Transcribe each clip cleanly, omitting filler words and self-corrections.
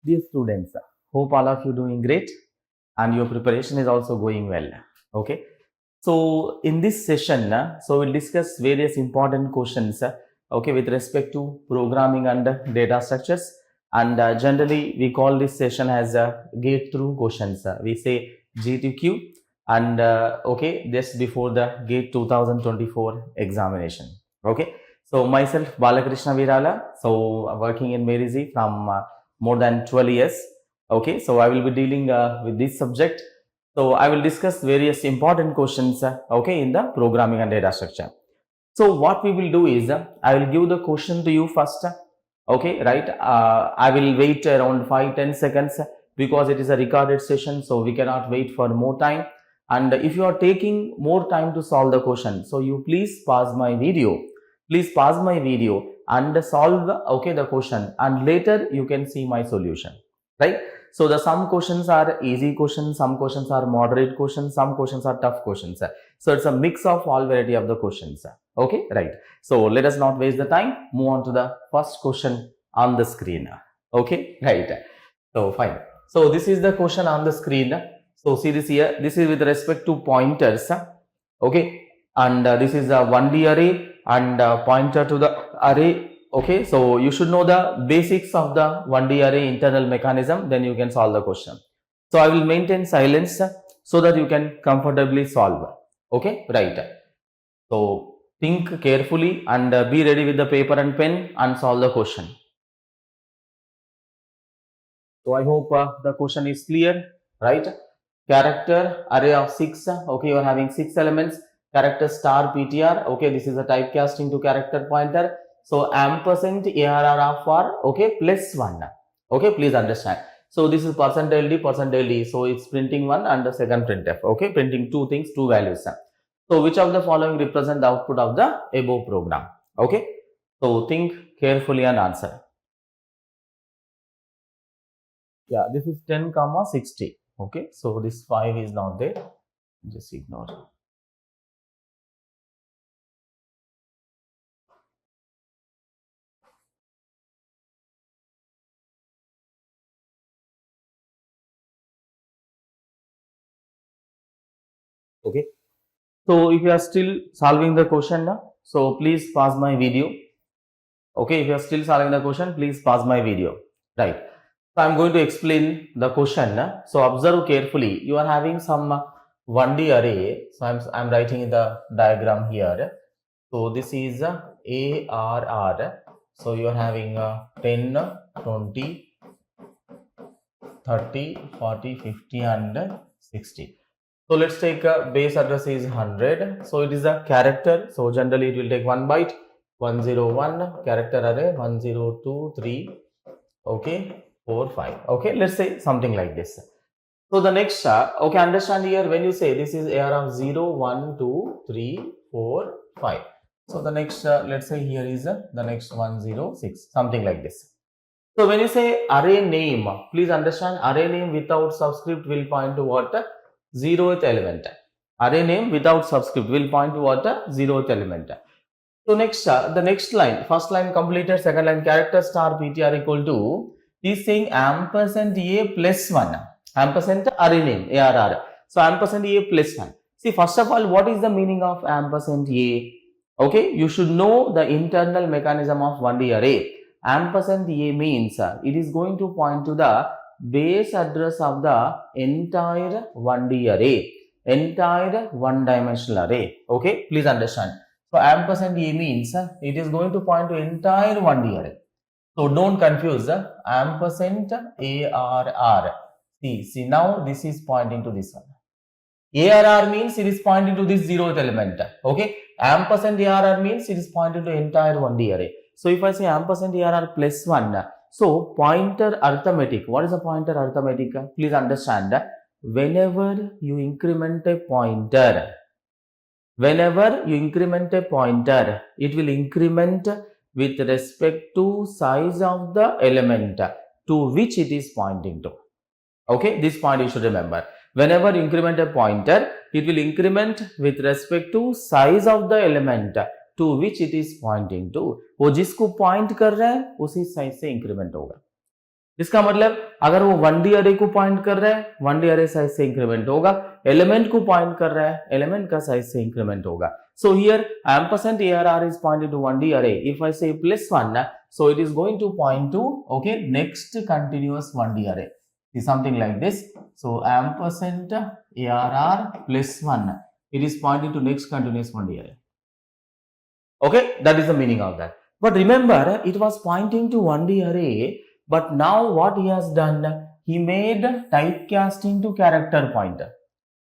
Dear students, hope all of you doing great and your preparation is also going well. Okay. So in this session, so we'll discuss various important questions, okay, with respect to programming and data structures. And generally, we call this session as gate through questions. We say GTQ, and okay, just before the gate 2024 examination. Okay. So myself, Balakrishna Virala, so working in Merizi from more than 12 years. Okay, so I will be dealing with this subject. So I will discuss various important questions, okay, in the programming and data structure. So what we will do is, I will give the question to you first. Okay, right? I will wait around 5-10 seconds because it is a recorded session, so we cannot wait for more time. And if you are taking more time to solve the question, so you please pause my video. Please pause my video and solve, okay, the question, and later you can see my solution, right? So the some questions are easy questions, some questions are moderate questions, some questions are tough questions. So it's a mix of all variety of the questions. Okay, right. So let us not waste the time. Move on to the first question on the screen. Okay, right. So fine. So this is the question on the screen. So see this here. This is with respect to pointers. Okay, and this is a 1D array and pointer to the array. Okay, so you should know the basics of the 1D array internal mechanism, then you can solve the question. So I will maintain silence so that you can comfortably solve. Okay, right. So think carefully and be ready with the paper and pen and solve the question. So I hope the question is clear, right? Character array of 6. Okay, you are having 6 elements. Character star PTR. Okay, this is a typecasting to character pointer. So ampersand ARR of R. Okay, plus 1. Okay, please understand. So this is percentile D. So it's printing 1 and the second printf. Okay, printing two things, two values. So which of the following represent the output of the above program? Okay, so think carefully and answer. Yeah, this is 10 comma 60. Okay, so this 5 is not there, just ignore. Okay, so if you are still solving the question now, so please pause my video. Okay, if you are still solving the question, please pause my video, right? So I'm going to explain the question. So observe carefully. You are having some 1D array. So I'm writing the diagram here. So this is ARR. So you are having 10, 20, 30, 40, 50 and 60. So let's take a base address is 100. So it is a character. So generally it will take 1 byte. 101 character array, 1023, 3, okay, 4, 5. Okay, let's say something like this. So the next, okay, understand here when you say this is AR of 0, 1, 2, 3, 4, 5. So the next, let's say here is the next 106, something like this. So when you say array name, please understand array name without subscript will point to what? 0th element. Array name without subscript will point to what? 0th element. So next, the next line, first line completed, second line character star PTR equal to, is saying ampersand A plus 1, ampersand array name ARR. So ampersand A plus 1. See, first of all, what is the meaning of ampersand A? Okay, you should know the internal mechanism of 1D array. Ampersand A means it is going to point to the base address of the entire 1D array, entire one dimensional array. Okay, please understand. So ampersand A means it is going to point to entire 1D array. So don't confuse ampersand ARR. See now this is pointing to this one. ARR means it is pointing to this 0th element. Okay. Ampersand ARR means it is pointing to entire 1D array. So if I say ampersand ARR plus 1, so pointer arithmetic. What is a pointer arithmetic? Please understand that whenever you increment a pointer, it will increment with respect to size of the element to which it is pointing to. Okay, this point you should remember. Whenever you increment a pointer, it will increment with respect to size of the element to which it is pointing to. वो जिसको point कर रहा है उसी size से increment होगा. इसका मतलब अगर वो 1D अरे को पॉइंट कर रहा है 1D अरे साइज से इंक्रीमेंट होगा, एलिमेंट को पॉइंट कर रहा है एलिमेंट का साइज से इंक्रीमेंट होगा. So here ampersand ARR is pointed to 1D array. If I say +1, so it is going to point to okay next continuous 1D array. Is something like this. So ampersand ARR +1, it is pointing to next continuous 1D array. Okay, that is the meaning of that. But remember, it was pointing to 1D array, but now what he has done, he made typecasting to character pointer.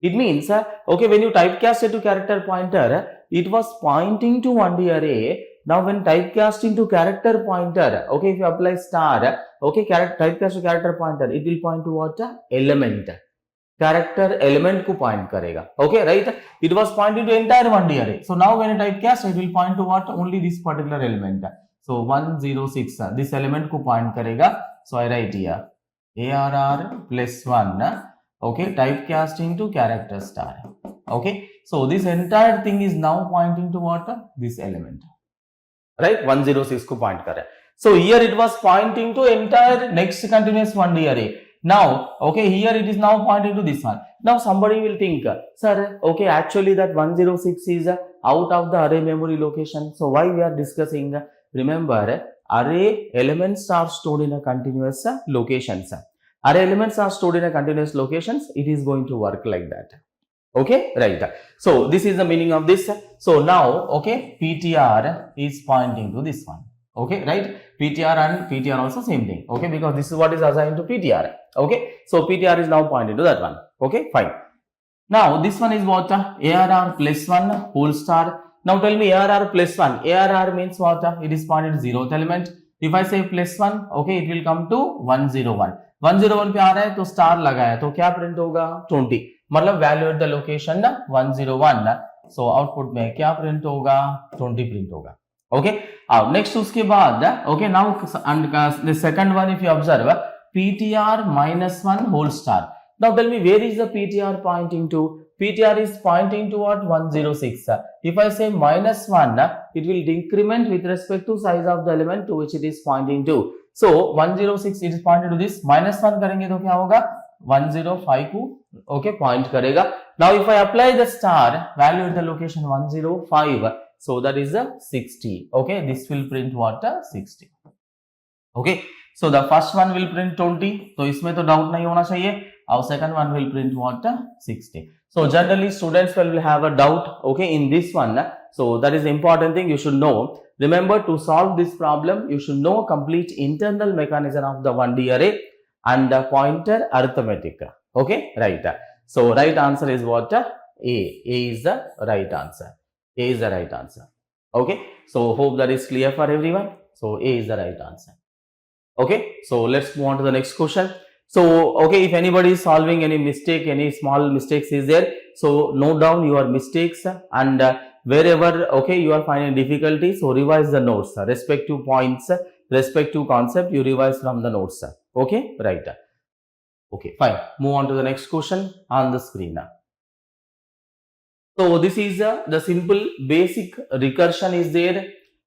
It means, okay, when you typecast it to character pointer, it was pointing to 1D array. Now when typecasting to character pointer, okay, if you apply star, okay, typecast to character pointer, it will point to what? Element. Character element को point करेगा. Okay, right? It was pointing to entire 1D array. So now when I typecast, it will point to what? Only this particular element. So 106, this element को point करेगा. So I write here ARR +1. Okay, typecasting to character star. Okay, so this entire thing is now pointing to what? This element. Right? 106 को point कर रहा है. So here it was pointing to entire next continuous 1D array. Now, okay, here it is now pointing to this one. Now somebody will think, sir, okay, actually that 106 is out of the array memory location. So why we are discussing? Remember, array elements are stored in a continuous locations. Array elements are stored in a continuous locations. It is going to work like that. Okay, right. So this is the meaning of this. So now, okay, PTR is pointing to this one. Okay, right? PTR and PTR also same thing. Okay, because this is what is assigned to PTR. Okay, so PTR is now pointing to that one. Okay, fine. Now this one is what? ARR +1 whole star. Now tell me ARR +1. ARR means what? It is pointed to 0th element. If I say +1, okay, it will come to 101. 101 पे आ रहा है तो star लगाया तो क्या print होगा? 20. मतलब value at the location 101. So output में क्या प्रिंट होगा? 20 प्रिंट होगा. ओके, अब नेक्स्ट उसके बाद okay now the second one if you observe PTR -1 whole star. Now tell me where is the PTR pointing to? PTR is pointing to what? 106. If I say -1, it will decrement with respect to size of the element to which it is pointing to. So 106 it is pointing to this. -1 करेंगे तो क्या होगा? 105 को okay point करेगा. Now if I apply the star value at the location 105, so that is a 60. Okay, this will print what? 60. Okay, so the first one will print 20. तो इसमें तो doubt नहीं होना चाहिए. Our second one will print what? 60. So generally students will have a doubt, okay, in this one. So that is the important thing you should know. Remember, to solve this problem, you should know complete internal mechanism of the 1D array and the pointer arithmetic. Okay, right. So right answer is what? A. A is the right answer. A is the right answer. Okay, so hope that is clear for everyone. So A is the right answer. Okay, so let's move on to the next question. So, okay, if anybody is solving any mistake, any small mistakes is there, so note down your mistakes and wherever, okay, you are finding difficulty, so revise the notes, respective points, respective concept, you revise from the notes. Okay, right. Okay, fine. Move on to the next question on the screen. So, this is the simple basic recursion is there,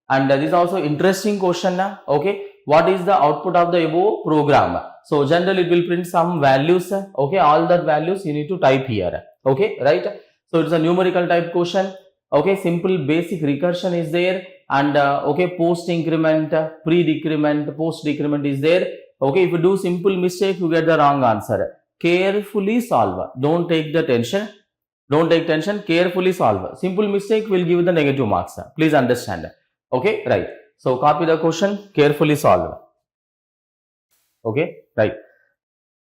and this is also interesting question. Okay, what is the output of the above program? So generally it will print some values. Okay, all that values you need to type here. Okay, right. So it's a numerical type question. Okay, simple basic recursion is there, and okay, post increment, pre decrement, post decrement is there. Okay, if you do simple mistake, you get the wrong answer. Carefully solve. Don't take the tension. Don't take tension. Carefully solve. Simple mistake will give the negative marks. Please understand. Okay, right. So copy the question, carefully solve. Okay, right.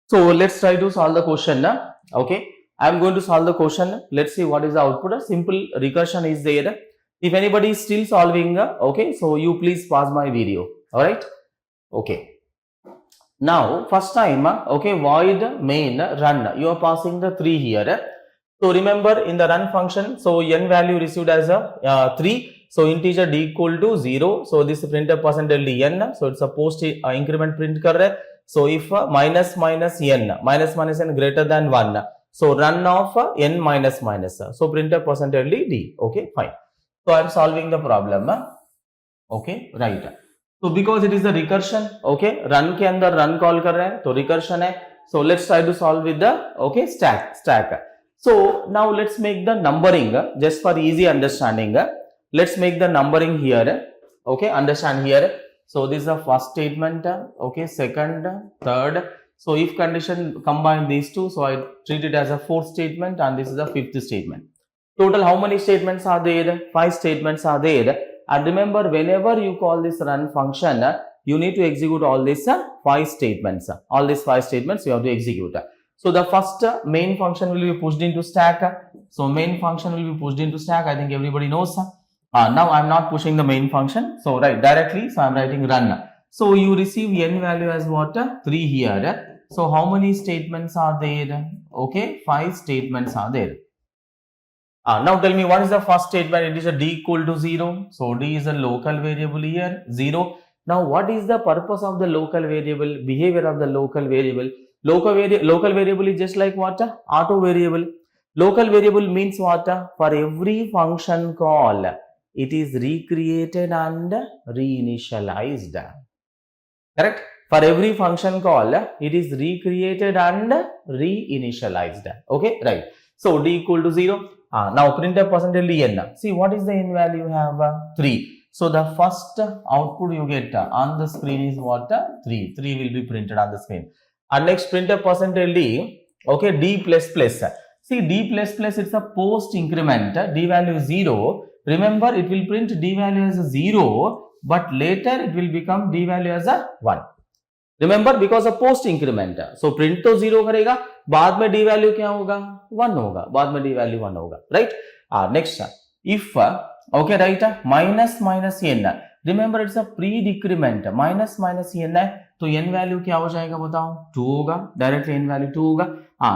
So let's try to solve the question. Okay, I am going to solve the question. Let's see what is the output. A simple recursion is there. If anybody is still solving, okay, so you please pause my video. All right. Okay. Now first time, okay, void main run. You are passing the 3 here. So remember in the run function, so n value received as a 3. So integer d equal to 0. So this printf percentage n. So it's a post increment print कर रहा है. So if minus n greater than 1. So run of n minus minus. So printf percentage d. Okay, fine. So I am solving the problem. Okay, right. So because it is a recursion, okay, run के अंदर run call कर रहे हैं तो recursion है. So let's try to solve with the okay stack. So now let's make the numbering just for easy understanding. Let's make the numbering here. Okay, understand here. So this is the first statement. Okay, second, third. So if condition combine these two, so I treat it as a fourth statement and this is the fifth statement. Total how many statements are there? 5 statements are there. And remember, whenever you call this run function, you need to execute all these 5 statements. All these 5 statements you have to execute. So the first main function will be pushed into stack. So main function will be pushed into stack. I think everybody knows. Now I am not pushing the main function. So right directly. So I am writing run. So you receive n value as what? 3 here. So how many statements are there? Okay, 5 statements are there. Now tell me what is the first statement? It is a d equal to 0. So d is a local variable here, 0. Now what is the purpose of the local variable? Behavior of the local variable. Local variable is just like what? Auto variable. Local variable means what? For every function call, it is recreated and reinitialized. Correct? For every function call, it is recreated and reinitialized. Okay, right. So d equal to 0. Now printf %n. See what is the n value you have? 3. So the first output you get on the screen is what? 3. 3 will be printed on the screen. And next printf %d. Okay, d plus plus. See d plus plus, it's a post increment. D value is 0. Remember, it will print d value as a 0, but later it will become d value as a 1. Remember, because of post increment. So print तो 0 करेगा, बाद में d value क्या होगा? 1 होगा, बाद में d value 1 होगा, right? Next, if okay, right, minus n. Remember, it's a pre-decrement. Minus n है, तो n value क्या हो जाएगा बताओ? 2 होगा, directly n value 2 होगा.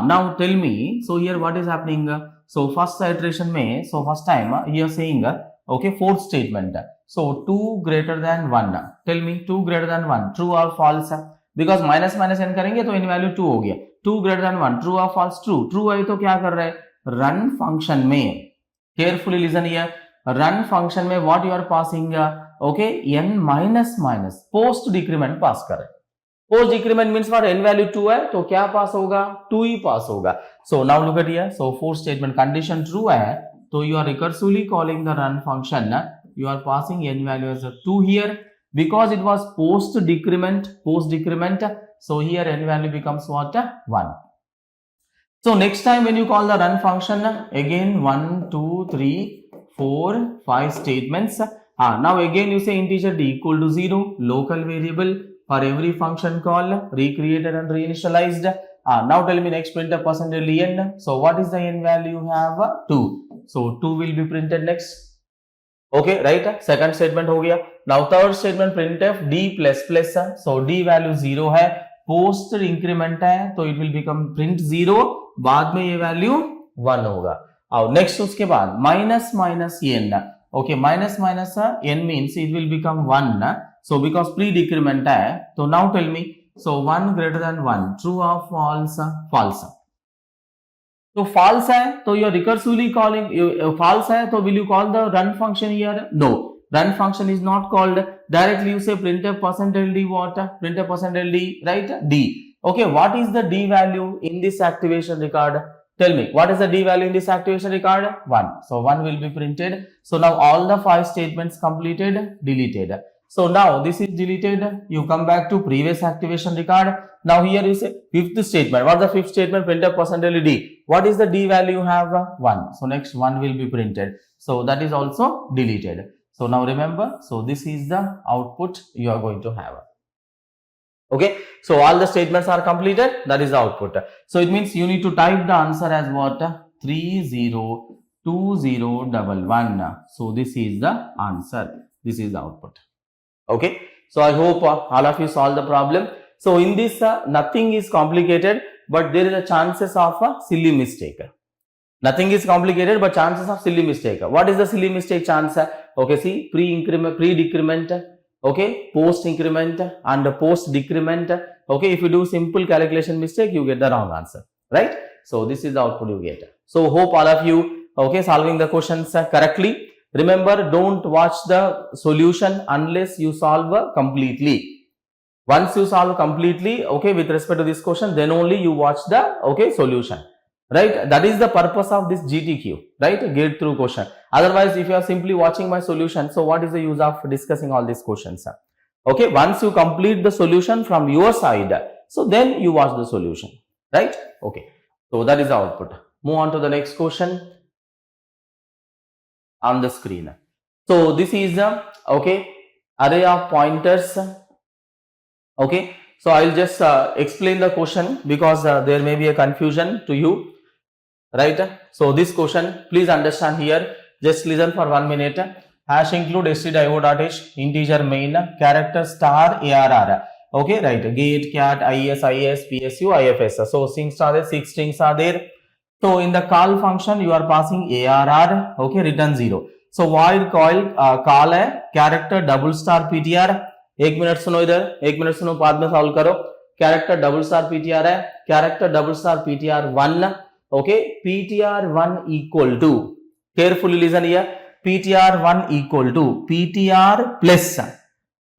Now tell me, so here what is happening? So first iteration में, so first time here saying, okay, fourth statement. So 2 greater than 1. Tell me 2 greater than 1, true or false? Because minus n करेंगे तो n value 2 हो गया. 2 greater than 1, true or false? True. True है तो क्या कर रहा है? Run function में, carefully listen here, run function में what you are passing? Okay, n minus post decrement pass कर रहे. Post decrement means what? n value 2 है तो क्या पास होगा? 2 ही पास होगा. So now look at here. So fourth statement, condition true है तो you are recursively calling the run function. You are passing n value as a 2 here. Because it was post decrement, so here n value becomes what? 1. So next time when you call the run function, again 1, 2, 3, 4, 5 statements. Now again you say integer d equal to 0, local variable for every function call, recreated and reinitialized. Now tell me next printf %n. So what is the n value you have? 2. So 2 will be printed next. Okay, right? Second statement हो गया. Now third statement printf d plus plus. So d value 0 है, post increment है तो it will become print 0, बाद में ये value 1 होगा. और next उसके बाद minus n. Okay, minus n means it will become 1. So because pre decrement है तो now tell me, so 1 greater than 1, true or false? False. तो false है तो you are recursively calling, false है तो will you call the run function here? No, run function is not called. Directly you say printf %ld what? Printf %ld, right? D. Okay, what is the d value in this activation record? Tell me, what is the d value in this activation record? 1. So 1 will be printed. So now all the 5 statements completed, deleted. So now this is deleted. You come back to previous activation record. Now here is a fifth statement. What is the fifth statement? Printf %d. What is the d value you have? 1. So next 1 will be printed. So that is also deleted. So now remember, so this is the output you are going to have. Okay, so all the statements are completed. That is the output. So it means you need to type the answer as what? 302011. So this is the answer. This is the output. Okay, so I hope all of you solve the problem. So in this nothing is complicated, but there is a chances of a silly mistake. Nothing is complicated, but chances of silly mistake. What is the silly mistake chance? Okay, see, pre-decrement, okay, post increment and post decrement. Okay, if you do simple calculation mistake, you get the wrong answer, right? So this is the output you get. So hope all of you, okay, solving the questions correctly. Remember, don't watch the solution unless you solve completely. Once you solve completely, okay, with respect to this question, then only you watch the, okay, solution. Right? That is the purpose of this GTQ, right? Gate through question. Otherwise, if you are simply watching my solution, so what is the use of discussing all these questions? Okay, once you complete the solution from your side, so then you watch the solution, right? Okay, so that is the output. Move on to the next question on the screen. So this is okay, array of pointers. Okay, so I'll just explain the question because there may be a confusion to you, right? So this question, please understand here. Just listen for 1 minute. Hash include stdio.h, integer main, character star arr. Okay, right? Gate, cat, is, psu, ifs. So strings are there, 6 strings are there. So in the call function, you are passing arr. Okay, return 0. So void call है character double star ptr. 1 minute सुनो इधर, 1 minute सुनो, बाद में solve करो. Character double star ptr है, character double star ptr 1. Okay, ptr1 equal to, carefully listen here, ptr1 equal to ptr plus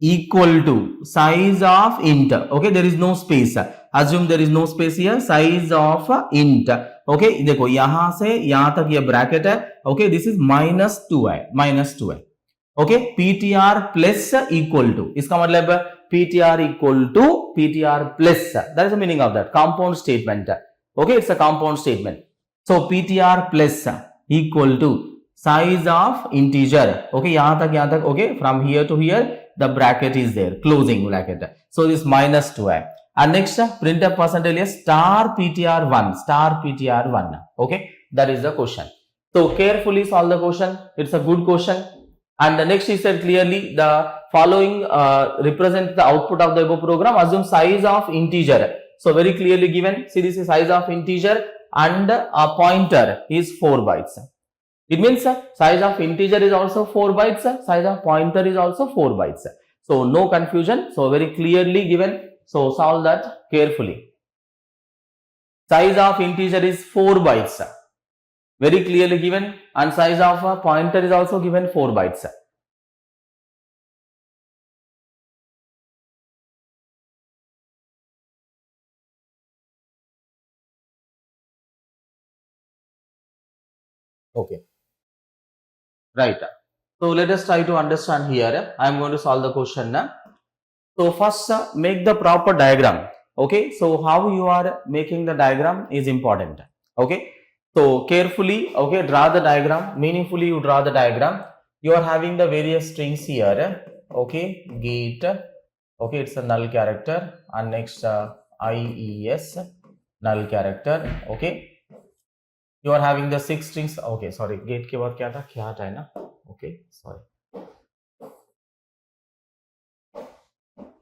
equal to size of int. Okay, there is no space, assume there is no space here, size of int. Okay, देखो यहां से यहां तक ये bracket है. Okay, this is -2 है, -2 है. Okay, ptr plus equal to, इसका मतलब ptr equal to ptr plus, that is the meaning of that compound statement. Okay, it's a compound statement. So ptr plus equal to size of integer. Okay, yahan tak, okay, from here to here the bracket is there, closing bracket. So this -2 hai. And next printf percentage star ptr1, star ptr1. Okay, that is the question. So carefully solve the question, it's a good question. And the next is said clearly, the following represent the output of the above program. Assume size of integer. So very clearly given. See, this is size of integer and a pointer is 4 bytes. It means size of integer is also 4 bytes. Size of pointer is also 4 bytes. So no confusion. So very clearly given. So solve that carefully. Size of integer is 4 bytes. Very clearly given, and size of a pointer is also given 4 bytes. Okay, right. So let us try to understand here. I am going to solve the question now. So first make the proper diagram. Okay, so how you are making the diagram is important. Okay, so carefully, okay, draw the diagram, meaningfully you draw the diagram. You are having the various strings here. Okay, gate, okay, it's a null character, and next IES, null character. Okay, you are having the 6 strings. Okay, sorry, gate के बाद क्या था, क्या हटा है ना? Okay, sorry.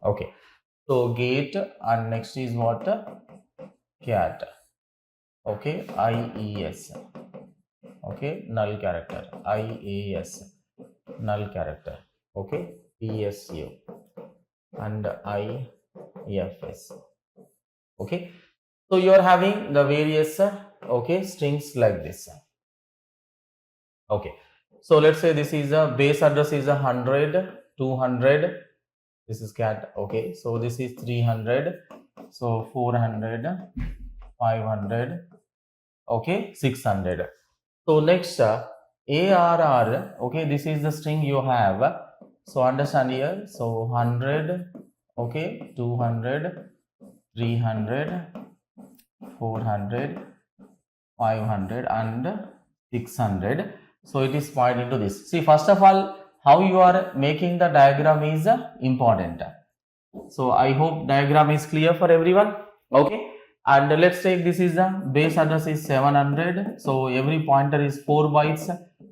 Okay, so gate, and next is what? Cat. Okay, IES. Okay, null character. IAS, null character. Okay, PSU and IFS. Okay, so you are having the various okay strings like this. Okay, so let's say this is a base address is 100, 200. This is cat. Okay, so this is 300. So 400, 500. Okay, 600. So next ARR. Okay, this is the string you have. So understand here. So 100. Okay, 200, 300, 400, 500 and 600. So it is pointed into this. See, first of all, how you are making the diagram is important. So I hope diagram is clear for everyone. Okay, and let's take this is the base address is 700. So every pointer is 4 bytes.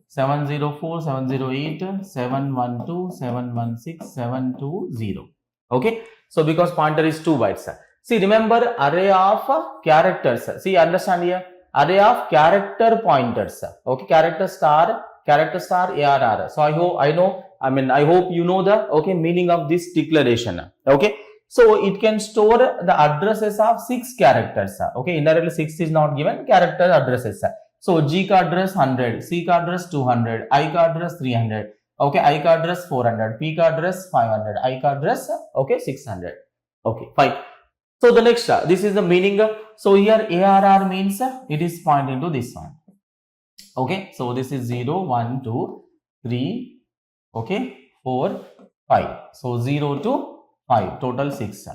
704, 708, 712, 716, 720. Okay, so because pointer is 2 bytes. See, remember array of characters. See, understand here, array of character pointers. Okay, character star ARR. So I hope you know the okay meaning of this declaration. Okay, so it can store the addresses of 6 characters. Okay, indirectly 6 is not given, character addresses. So G का address 100, C का address 200, I का address 300, okay, I का address 400, P का address 500, I का address okay 600. Okay, fine. So the next, this is the meaning. So here ARR means it is pointing to this one. Okay, so this is 0, 1, 2, 3, okay, 4, 5. So 0 to 5, total 6.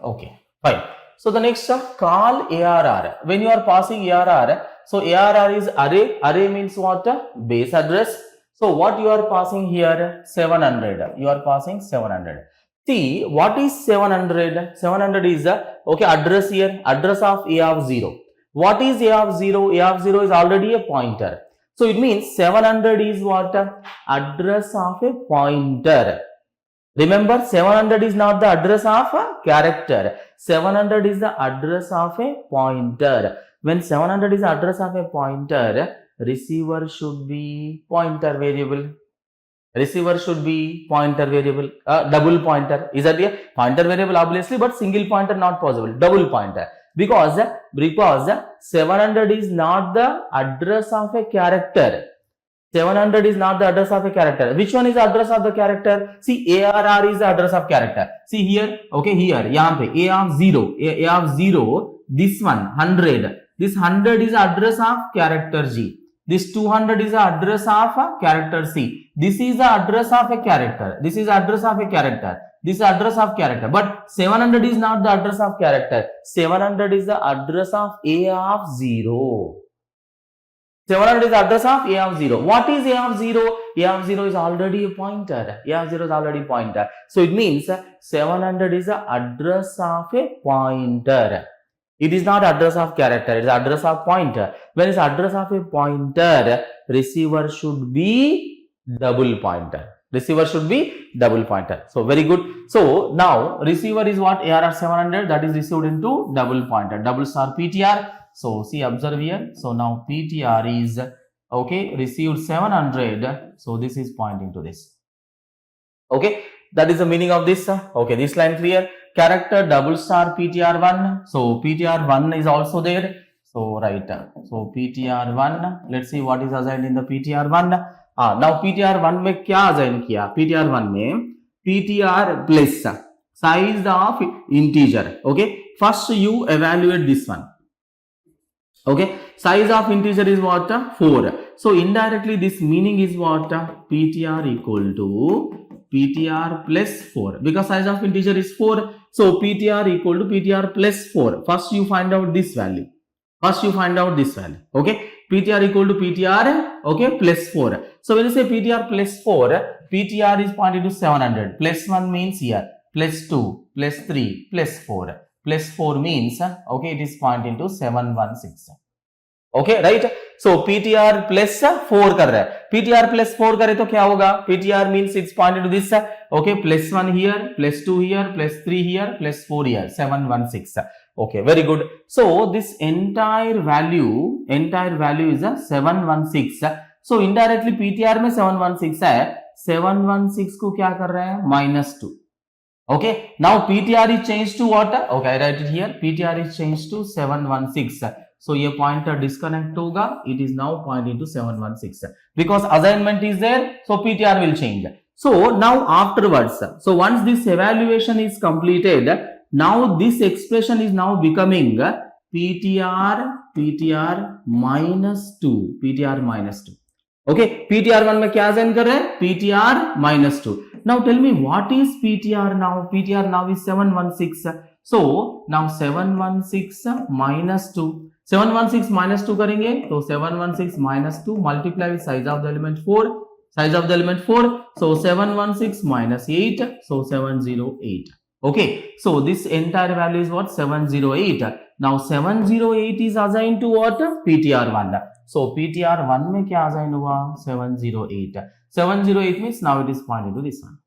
Okay, fine. So the next, call ARR. When you are passing ARR, so ARR is array. Array means what? Base address. So what you are passing here? 700. You are passing 700. See, what is 700? 700 is okay, address here, address of A of 0. What is A of 0? A of 0 is already a pointer. So it means 700 is what? Address of a pointer. Remember, 700 is not the address of a character. 700 is the address of a pointer. When 700 is the address of a pointer, receiver should be pointer variable. Receiver should be pointer variable, double pointer. Is that a pointer variable? Obviously, but single pointer not possible. Double pointer. Because 700 is not the address of a character. 700 is not the address of a character. Which one is the address of the character? See, ARR is the address of character. See here, okay, here, yahan pe, A of 0, A of 0, this one, 100. This 100 is the address of character G. This 200 is the address of character C. This is the address of a character. This is the address of a character. This is the address of character. But 700 is not the address of character. 700 is the address of A of 0. 700 is the address of A of 0. What is A of 0? A of 0 is already a pointer. A of 0 is already a pointer. So it means 700 is the address of a pointer. It is not address of character. It is address of pointer. When it's address of a pointer, receiver should be double pointer. Receiver should be double pointer. So very good. So now receiver is what? ARR 700, that is received into double pointer. Double star PTR. So see, observe here. So now PTR is okay, received 700. So this is pointing to this. Okay, that is the meaning of this. Okay, this line clear. Character double star PTR1. So PTR1 is also there. So right. So PTR1. Let's see what is assigned in the PTR1. Now PTR1 में क्या assign किया? PTR1 में PTR plus size of integer. Okay, first you evaluate this one. Okay, size of integer is what? 4. So indirectly this meaning is what? PTR equal to PTR plus 4, because size of integer is 4. So PTR equal to PTR plus 4. First you find out this value. First you find out this value. Okay, PTR equal to PTR okay plus 4. So when you say PTR plus 4, PTR is pointing to 700. Plus 1 means here plus 2 plus 3 plus 4. Plus 4 means okay, it is pointing to 716. Okay, right? So PTR plus 4 कर रहा है. PTR plus 4 करे तो क्या होगा? PTR means it's pointed to this. Okay, plus 1 here, plus 2 here, plus 3 here, plus 4 here, 716. Okay, very good. So this entire value is 716. So indirectly PTR में 716 है. 716 को क्या कर रहा है? -2. Okay, now PTR is changed to what? Okay, I write it here. PTR is changed to 716. So ये pointer disconnect होगा. It is now pointing to 716 because assignment is there. So PTR will change. So now afterwards, so once this evaluation is completed, now this expression is now becoming PTR minus 2. PTR minus 2. Okay, PTR1 में क्या assign कर रहे हैं? PTR minus 2. Now tell me what is PTR now? PTR now is 716. So now 716 minus 2. 716 minus 2 करेंगे तो 716 minus 2 multiply with size of the element 4. Size of the element 4. So 716 minus 8. So 708. Okay. So this entire value is what? 708. Now 708 is assigned to what? PTR1. So PTR1 में क्या assign हुआ? 708. 708 means now it is pointing to this one.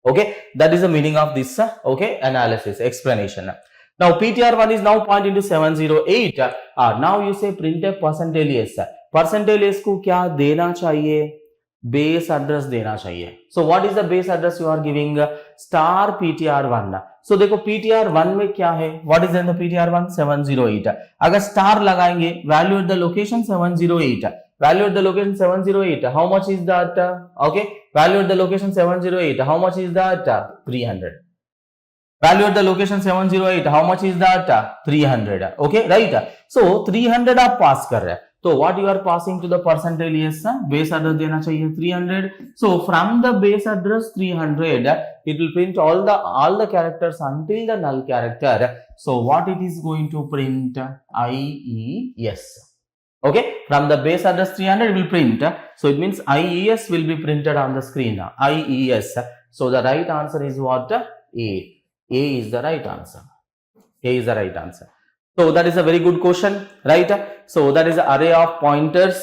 Okay, that is the meaning of this okay analysis explanation. Now PTR1 is now pointing to 708. Now you say printf %s. %s को क्या देना चाहिए? Base address देना चाहिए. So what is the base address you are giving? Star ptr1. So देखो ptr1 में क्या है? What is in the ptr1? 708. अगर स्टार लगाएंगे, value at the location 708, value at the location 708, how much is that? Okay, value at the location 708, how much is that? 300. Value at the location 708, how much is that? 300. Okay, right? So 300 आप पास कर रहे हैं, तो what you are passing to the percentile? Yes, base address देना चाहिए 300. So from the base address 300, it will print all the characters until the null character. So what it is going to print? IES. Okay, from the base address 300 it will print. So it means IES will be printed on the screen. IES. So the right answer is what? A. A is the right answer. A is the right answer. So that is a very good question, right? So that is an array of pointers.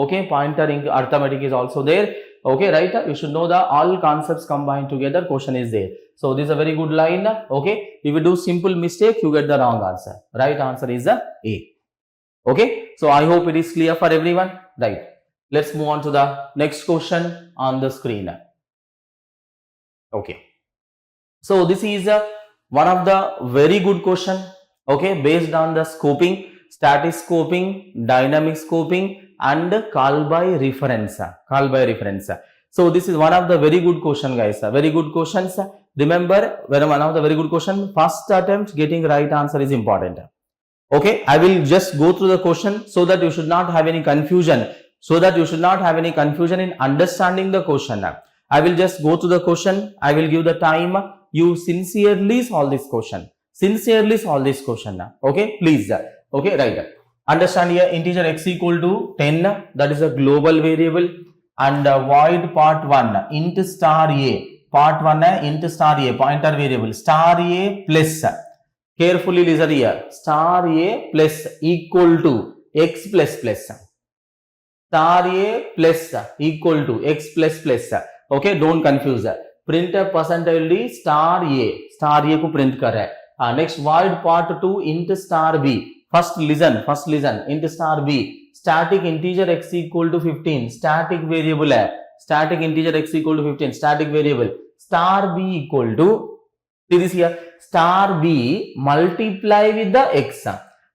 Okay, pointer arithmetic is also there. Okay, right? You should know the all concepts combined together. Question is there. So this is a very good line. Okay, if you do simple mistake, you get the wrong answer. Right answer is A. Okay, so I hope it is clear for everyone, right? Let's move on to the next question on the screen. Okay, so this is one of the very good question, okay, based on the scoping, static scoping, dynamic scoping and call by reference. So this is one of the very good question, guys. Very good questions. Remember, one of the very good question, first attempt getting right answer is important. Okay, I will just go through the question so that you should not have any confusion. In understanding the question. I will just go through the question. I will give the time. You sincerely solve this question. Okay, please. Okay, right. Understand here, integer x equal to 10. That is a global variable. And void part 1 int star a. Part 1 int star a, pointer variable. Star a plus. Carefully listen here. Star a plus equal to x plus plus. Star a plus equal to x plus plus. Okay, don't confuse. Print percentile d star a. Star a को print कर रहा है. Next void part 2 int star b. First listen. Int star b. Static integer x equal to 15. Static variable है. Static integer x equal to 15. Static variable. Star b equal to, see this here, star b multiply with the x.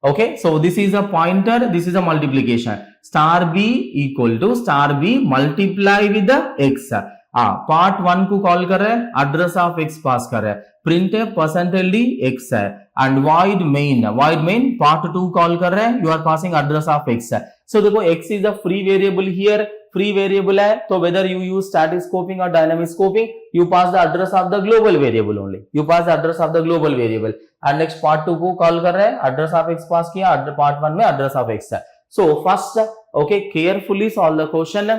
Okay, so this is a pointer, this is a multiplication. Star b equal to star b multiply with the x. Part 1 को call कर रहे हैं, address of x पास कर रहे हैं, print है percentage d x है, and void main part 2 call कर रहे हैं, you are passing address of x है. सो देखो x is a free variable here, free variable है, तो whether you use static scoping और dynamic scoping, you pass the address of the global variable only. And next part 2 को call कर रहे हैं, address of x पास किया, part 1 में address of x है. So first, okay, carefully solve the question,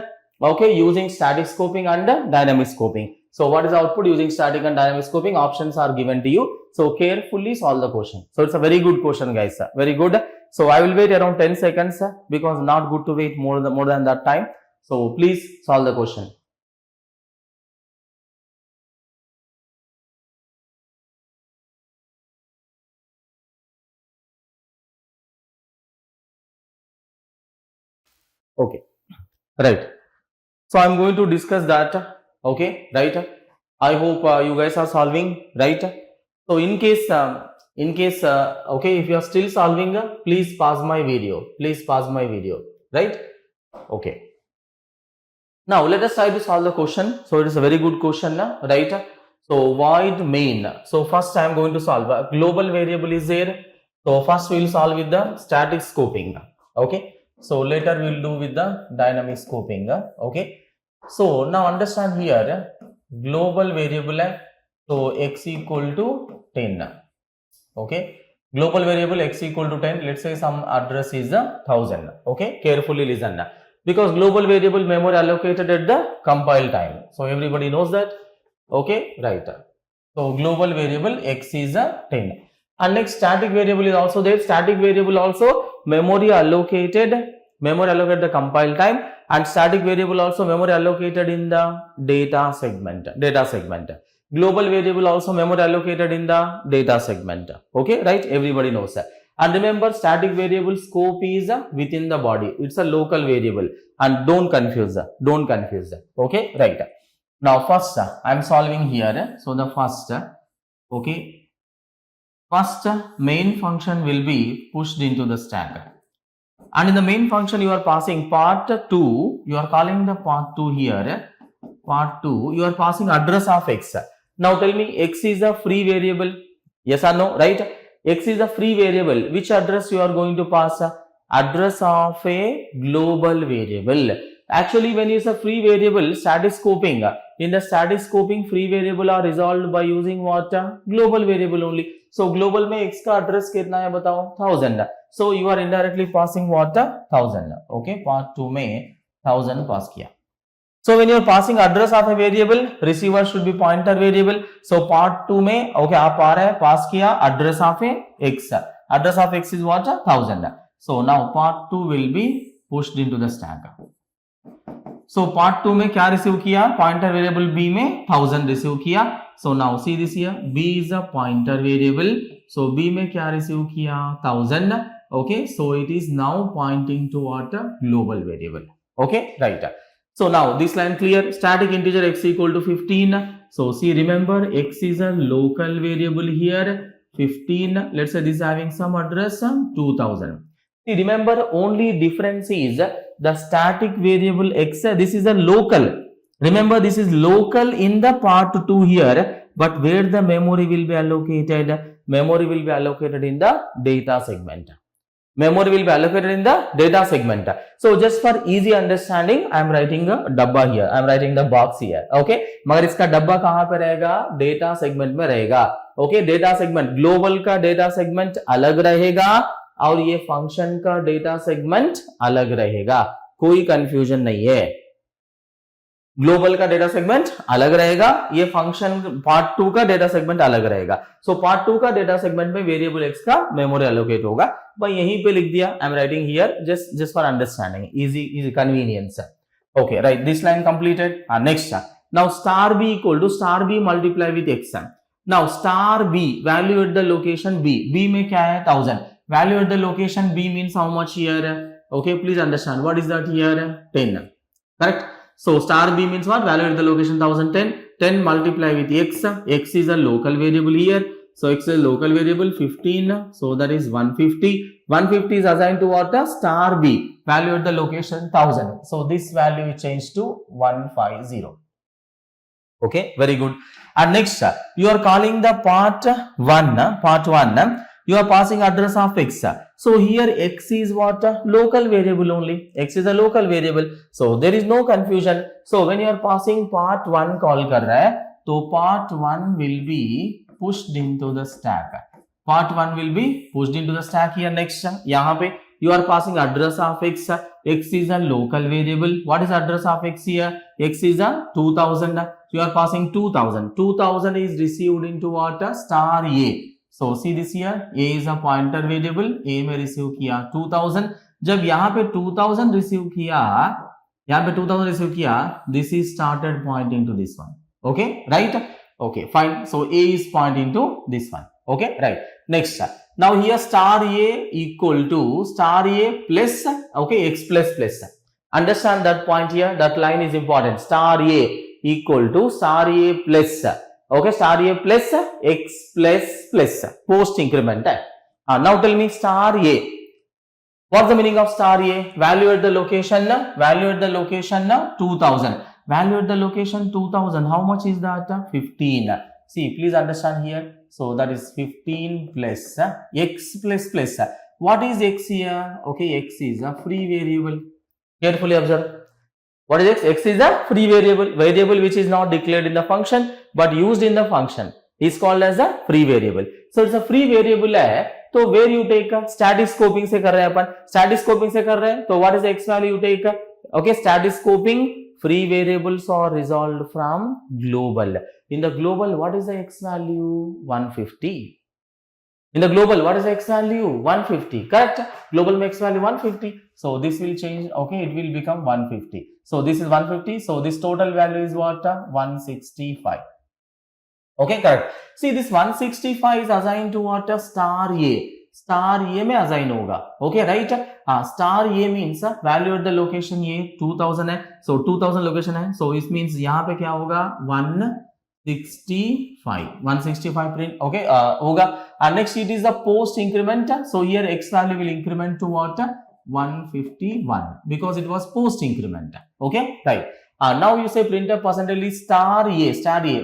okay, using static scoping and dynamic scoping. So what is the output using static and dynamic scoping? Options are given to you. So carefully solve the question. So it's a very good question, guys. Very good. So I will wait around 10 seconds because not good to wait more than that time. So please solve the question. Okay, right. So I'm going to discuss that. Okay, right. I hope you guys are solving, right? So in case okay, if you are still solving, please pause my video. Right? Okay. Now let us try to solve the question. So it is a very good question, right? So void main. So first I am going to solve. A global variable is there. So first we will solve with the static scoping. Okay. So later we will do with the dynamic scoping. Okay. So now understand here, global variable है, so x equal to 10. Okay. Global variable x equal to 10. Let's say some address is 1000. Okay. Carefully listen. Because global variable memory allocated at the compile time. So everybody knows that. Okay. Right. So global variable x is 10. And next static variable is also there. Static variable also memory allocated the compile time, and static variable also memory allocated in the data segment. Global variable also memory allocated in the data segment. Okay, right? Everybody knows that. And remember, static variable scope is within the body. It's a local variable. And don't confuse that. Don't confuse that. Okay, right. Now, first, I'm solving here. So, the first, okay, first main function will be pushed into the stack. And in the main function, you are passing part 2. You are calling the part 2 here. Part 2, you are passing address of x. Now, tell me, x is a free variable. Yes or no, right? X is a free variable. Which address you are going to pass? Address of a global variable. Actually, when it's a free variable, static scoping. In the static scoping, free variable are resolved by using what? Global variable only. So, global में x का address कितना है बताओ? 1000. So, you are indirectly passing what? 1000. Okay, part 2 में 1000 pass किया. So when you are passing address of a variable, receiver should be pointer variable. So part 2 में okay आप आ रहे हैं pass किया address of a x. Address of x is what? 1000. So now part 2 will be pushed into the stack. So part 2 में क्या receive किया? Pointer variable b में 1000 receive किया. So now see this here, b is a pointer variable. So b में क्या receive किया? 1000. Okay, so it is now pointing toward a global variable. Okay, right. So now this line clear, static integer x equal to 15. So see, remember x is a local variable here, 15. Let's say this is having some address 2000. See, remember only difference is the static variable x, this is a local. Remember this is local in the part 2 here, but where the memory will be allocated? Memory will be allocated in the data segment. Memory will be allocated in the data segment. So just for easy understanding, I am writing a dabba here. I am writing the box here. Okay. मगर इसका डब्बा कहाँ पे रहेगा? Data segment में रहेगा. Okay. Data segment, global का data segment अलग रहेगा और ये function का data segment अलग रहेगा. कोई confusion नहीं है. ग्लोबल का डेटा सेगमेंट अलग रहेगा, ये फंक्शन पार्ट 2 का डेटा सेगमेंट अलग रहेगा. सो पार्ट 2 का डेटा सेगमेंट में वेरिएबल x का मेमोरी एलोकेट होगा. मैं यहीं पे लिख दिया, I am writing here just for understanding, easy convenience. Okay, right, this line completed. Next, now star b equal to star b multiply with x. Now star b value at the location b में क्या है? 1000. Value at the location b means how much here? Okay, please understand what is that here? 10. Correct. So star b means what? Value at the location 1010. 10 multiply with x. X is a local variable here. So x is a local variable 15. So that is 150. 150 is assigned to what? Star b. Value at the location 1000. So this value is changed to 150. Okay, very good. And next, you are calling the part 1. You are passing address of x. So here x is what? Local variable only. X is a local variable. So there is no confusion. So when you are passing part 1 call कर रहा है, तो part 1 will be pushed into the stack. Part 1 will be pushed into the stack here. Next, यहाँ पे you are passing address of x. X is a local variable. What is address of x here? X is a 2000. You are passing 2000. 2000 is received into what? Star a. So see this here, a is a pointer variable. A में receive किया 2000. जब यहाँ पे 2000 receive किया, this is started pointing to this one. Okay, right? Okay, fine. So a is pointing to this one. Okay, right. Next, now here star a equal to star a plus, okay, x plus. Understand that point here. That line is important. Star a equal to star a plus. Okay, star a plus x plus post increment. Now tell me star a. What's the meaning of star a? Value at the location 2000. Value at the location 2000. How much is that? 15. See, please understand here. So that is 15 plus x plus. What is x here? Okay, x is a free variable. Carefully observe. What is x? X is a free variable which is not declared in the function but used in the function is called as a free variable. So it's a free variable है, तो where you take static scoping से कर रहे हैं अपन, static scoping से कर रहे हैं, तो what is the x value you take? Okay, static scoping, free variables are resolved from global. In the global, what is the x value? 150. In the global, what is the x value? 150. Correct? Global makes value 150. So this will change. Okay, it will become 150. So this is 150. So this total value is what? 165. Okay, correct. See, this 165 is assigned to what? Star a. Star a में assign होगा. Okay right. Star a means value at the location ये 2000 है. सो 2000 location है. सो इस means यहाँ पे क्या होगा 165 print. Okay, होगा. And next it is the post increment. So here x value will increment to what? 151 because it was post increment. Okay, right. Now you say printf percentage star a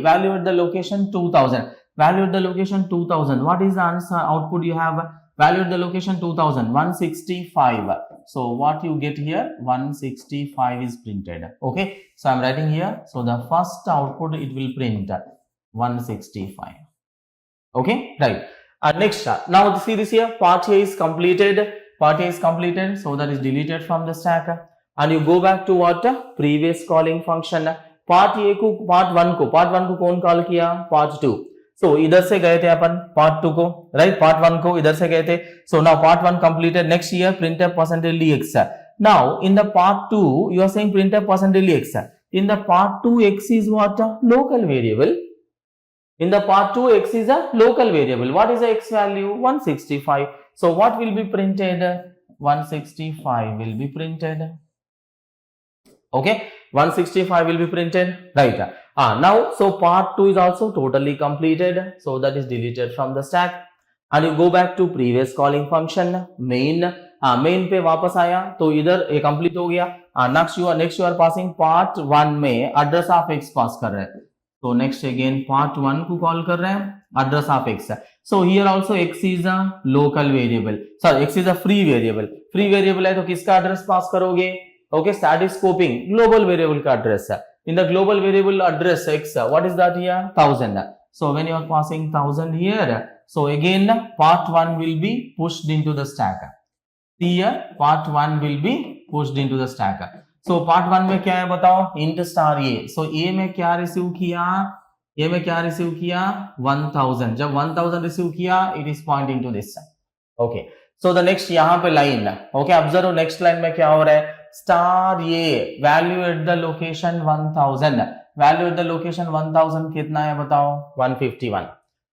value at the location 2000. Value at the location 2000. What is the answer output you have? Value at the location 2000 165. So what you get here 165 is printed. Okay, so I'm writing here. So the first output it will print 165. Okay, right. Next, now see this here, part A is completed. Part A is completed, so that is deleted from the stack. And you go back to what? Previous calling function. Part A को part 1 को कौन call किया? Part 2. So इधर से गए थे अपन part 2 को, right? Part 1 को इधर से गए थे. So now part 1 completed. Next year printf percentage x. Now in the part 2 you are saying printf percentage x. In the part 2 x is what? Local variable. In the part 2 x is a local variable. What is the x value? 165. So what will be printed? 165 will be printed. Okay, 165 will be printed, right? Now so part 2 is also totally completed, so that is deleted from the stack. And you go back to previous calling function main. Main पे वापस आया तो इधर ये complete हो गया. Next you are passing part 1 में address of x पास कर रहे हैं. So next again part 1 को कॉल कर रहे हैं address of x. So here also x is a local variable. Sorry, x is a free variable. Free variable है तो किसका address पास करोगे? Okay, static scoping global variable का address. In the global variable address x, what is that here? 1000. So when you are passing 1000 here, so again part 1 will be pushed into the stack. Here part 1 will be pushed into the stack. So part 1 में क्या है बताओ? Int star a. So a में क्या receive किया? a में क्या receive किया? 1000. जब 1000 रिसीव किया, it is pointing to this. Okay. So the next यहाँ पे line. Okay, observe next line में क्या हो रहा है? Star a value at the location 1000. Value at the location 1000 कितना है बताओ? 151.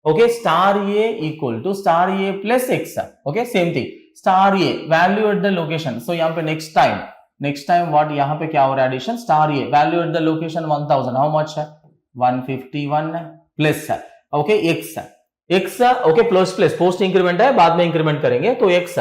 Okay, star a equal to star a plus x. Okay, same thing. Star a value at the location. So यहाँ पे next time what यहाँ पे क्या हो रहा है addition? Star a value at the location 1000. How much है? 151 plus. Okay, x okay plus post increment है, बाद में increment करेंगे तो x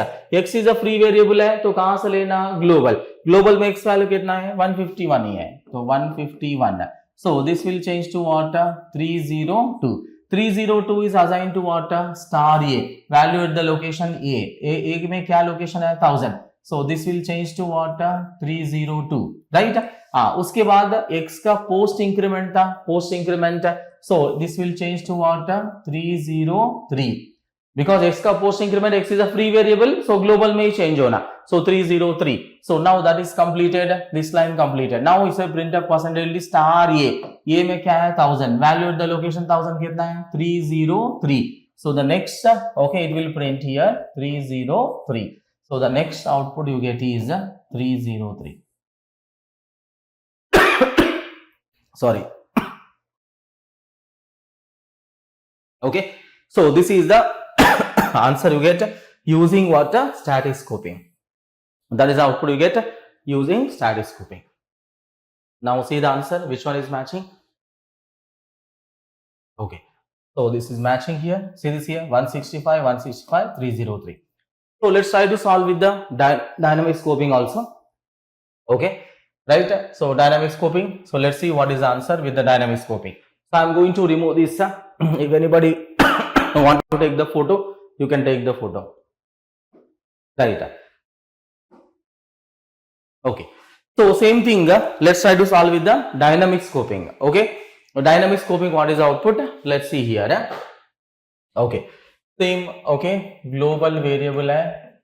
is a free variable है तो कहां से लेना? global में x value कितना है? 151 ही है तो 151. So this will change to what? 302. 302 is assigned to what? Star a value at the location a में क्या location है? 1000. So this will change to what? 302, right? उसके बाद x का post increment था, post increment. So this will change to what? 303. Because x का post increment, x is a free variable, so global में ही change होना. So 303. So now that is completed. This line completed. Now इसे printf percentage star a. ये में क्या है? 1000. Value at the location 1000 कितना है? 303. So the next, okay, it will print here 303. So the next output you get is 303. Sorry. Okay, so this is the answer you get using what? Static scoping. That is the output you get using static scoping. Now see the answer, which one is matching? Okay, so this is matching here. See this here, 165, 165, 303. So let's try to solve with the dynamic scoping also. Okay, right? So dynamic scoping. So let's see what is the answer with the dynamic scoping. So I'm going to remove this. If anybody want to take the photo, you can take the photo. Right. Okay. So same thing. Let's try to solve with the dynamic scoping. Okay. Dynamic scoping, what is the output? Let's see here. Okay. Same. Okay. Global variable है.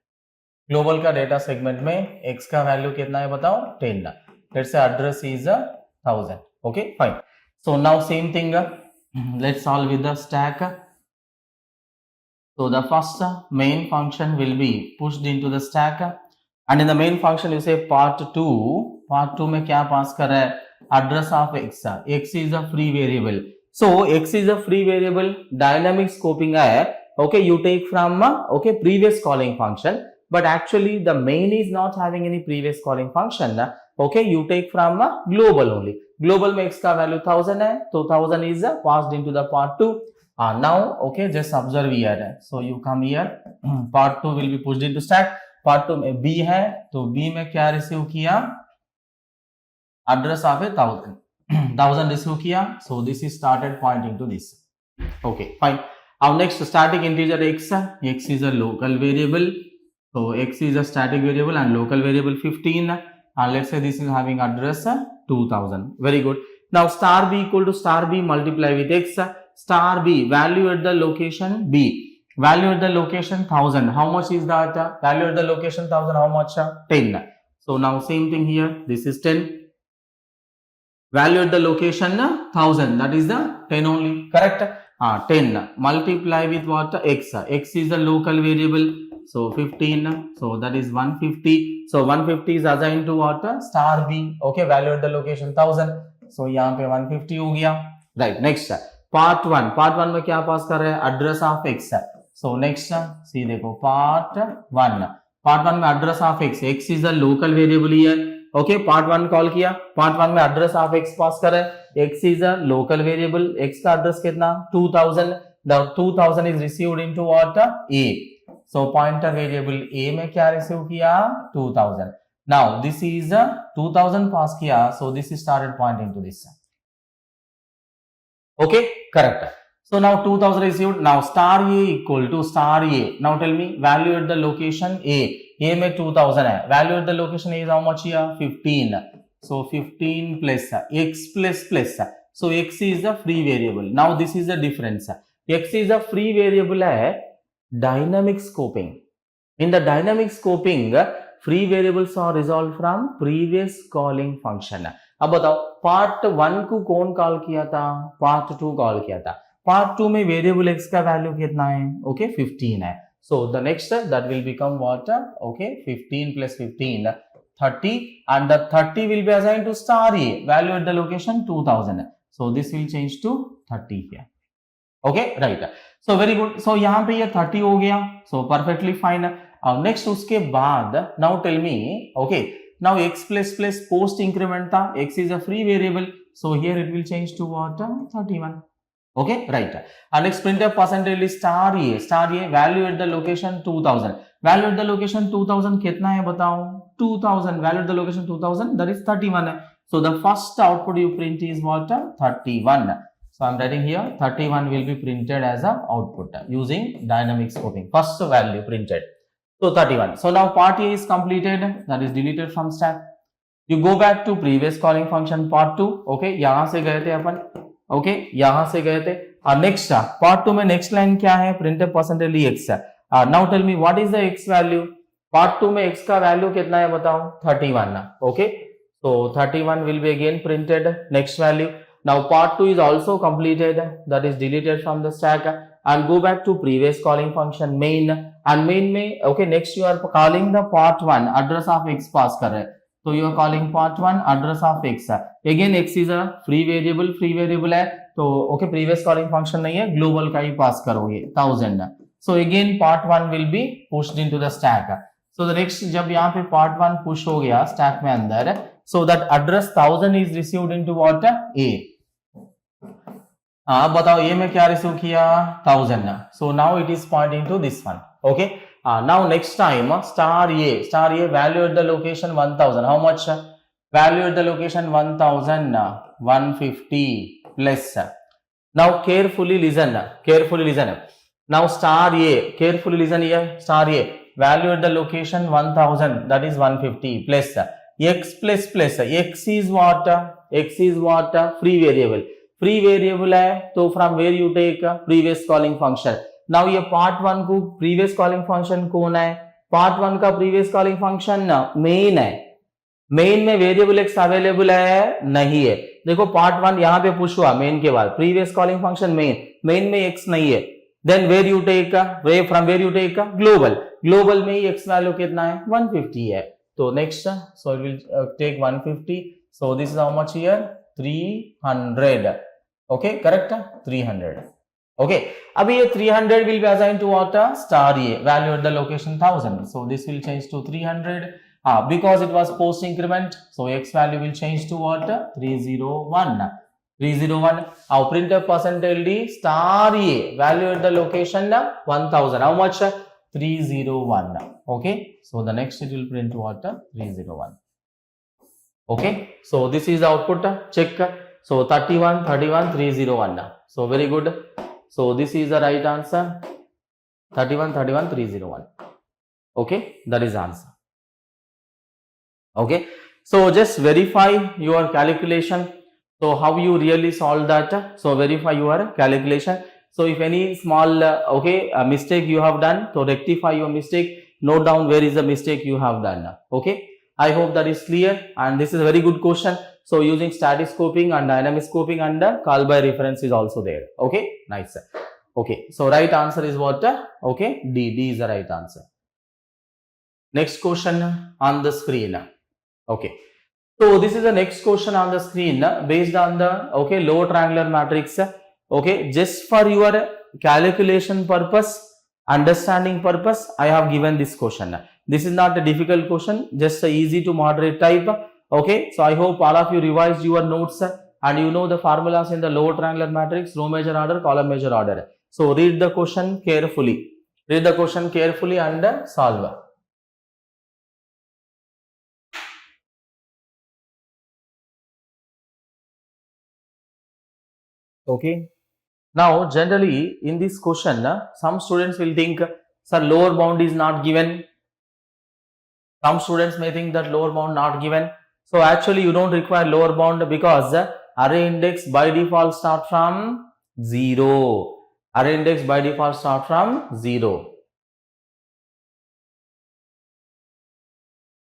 Global का data segment में x का value कितना है बताओ? 10. Let's say address is 1000. Okay. Fine. So now same thing. Let's solve with the stack. So the first main function will be pushed into the stack, and in the main function you say part 2 में क्या पास कर रहा है? Address of x is a free variable. So x is a free variable. Dynamic scoping है okay, you take from okay, previous calling function, but actually the main is not having any previous calling function. Okay, you take from global only. Global में x का value 1000 है, तो 1000 is passed into the part 2. Now, okay, just observe here. So you come here, part 2 will be pushed into stack. Part 2 में b है, तो b में क्या receive किया? Address of 1000. 1000 रिसीव किया. So this is started pointing to this. Okay, fine. Our next static integer x. X is a local variable. So x is a static variable and local variable 15. And let's say this is having address 2000. Very good. Now star b equal to star b multiply with x. Star b value at the location b. Value at the location 1000. How much is that? Value at the location 1000. How much? 10. So now same thing here. This is 10. Value at the location 1000. That is the 10 only. Correct? 10 multiply with what? X. X is a local variable. So 15. So that is 150. So 150 is assigned to what? Star b. Okay, value at the location 1000. So यहाँ पे 150 हो गया. Right. Next part 1. Part 1 में क्या पास कर रहे हैं? Address of x. So next see देखो part 1. Part 1 में address of x. X is a local variable here. Okay, part 1 call किया. Part 1 में address of x पास कर रहे हैं. X is a local variable. X का address कितना? 2000. Now 2000 is received into what? A. So pointer variable A में क्या receive किया? 2000. Now this is 2000 पास किया. So this is started pointing to this. Okay, correct. So now 2000 received. Now star A equal to star A. Now tell me value at the location A. A में 2000 है. Value at the location A is how much here? 15. So 15 plus x plus. So x is a free variable. Now this is the difference. X is a free variable है. Dynamic scoping. In the dynamic scoping, free variables are resolved from previous calling function. अब बताओ part 1 को कौन call किया था? Part 2 call किया था. Part 2 में वेरिएबल x का वैल्यू कितना है? ओके 15 है. So the next that will become what? Okay, 15 plus 15 30, and the 30 will be assigned to star A. Value at the location 2000. So this will change to 30 here. Okay, right. So very good. So यहाँ पे ये 30 हो गया. So perfectly fine. Next उसके बाद now tell me, okay, now x plus post increment था. X is a free variable. So here it will change to what? 31. Okay, right. Next printf percentage is star A. Star A value at the location 2000. Value at the location 2000 कितना है बताओ? 2000. Value at the location 2000, that is 31 है. So the first output you print is what? 31. So I'm writing here 31 will be printed as a output using dynamic scoping. First value printed. So 31. So now part A is completed. That is deleted from stack. You go back to previous calling function part 2. Okay, यहाँ से गए थे अपन. Okay, यहाँ से गए थे. Next part 2 में next line क्या है? Printf percentage x. Now tell me what is the x value? Part 2 में x का value कितना है बताओ? 31. Okay, so 31 will be again printed. Next value. Now part 2 is also completed. That is deleted from the stack. And go back to previous calling function main. And main में okay, next you are calling the part 1 address of x pass कर रहे हैं. So you are calling part 1 address of x. Again x is a free variable है. तो okay, previous calling function नहीं है, global का ही pass करोगे 1000. So again part 1 will be pushed into the stack. So the next जब यहाँ पे part 1 push हो गया stack में अंदर, so that address 1000 is received into what? A. अब बताओ A में क्या रिसीव किया? 1000. So now it is pointing to this one. Okay. Now next time star A value at the location 1000. How much? Value at the location 1000. 150 plus. Now carefully listen. Now star A, carefully listen here. Star A value at the location 1000. That is 150 plus x plus. X is what? Free variable. Free variable है तो from where you take previous calling function. Now ये part 1 को previous calling function कौन है? Part 1 का previous calling function main है. main में variable x available है? नहीं है. देखो part 1 यहाँ पे push हुआ main के बाद. previous calling function main में x नहीं है. Then where you take from where you take global में ही x value कितना है? 150 है. तो next so it will take 150. So this is how much here? 300. Okay, correct? 300. Okay, abhi ye 300 will be assigned to what? Star A, value at the location 1000. So this will change to 300 because it was post increment. So x value will change to what? 301. 301. Our printf percentage d star A, value at the location 1000. How much? 301. Okay, so the next it will print what? 301. Okay, so this is the output. Check. So 31, 31, 301. So very good. So this is the right answer. 31, 31, 301. Okay, that is answer. Okay, so just verify your calculation. So how you really solve that? So verify your calculation. So if any small mistake you have done, so rectify your mistake. Note down where is the mistake you have done. Okay, I hope that is clear, and this is a very good question. So using static scoping and dynamic scoping and call by reference is also there. Okay, nice. Okay, so right answer is what? Okay, D is the right answer. Next question on the screen. Okay, so this is the next question on the screen based on the lower triangular matrix. Okay, just for your calculation purpose, understanding purpose, I have given this question. This is not a difficult question, just a easy to moderate type. Okay, so I hope all of you revised your notes and you know the formulas in the lower triangular matrix, row measure order, column measure order. So read the question carefully. Read the question carefully and solve. Okay. Now, generally in this question, some students will think, sir, lower bound is not given. Some students may think that lower bound not given. So actually you don't require lower bound because array index by default start from 0. Array index by default start from 0.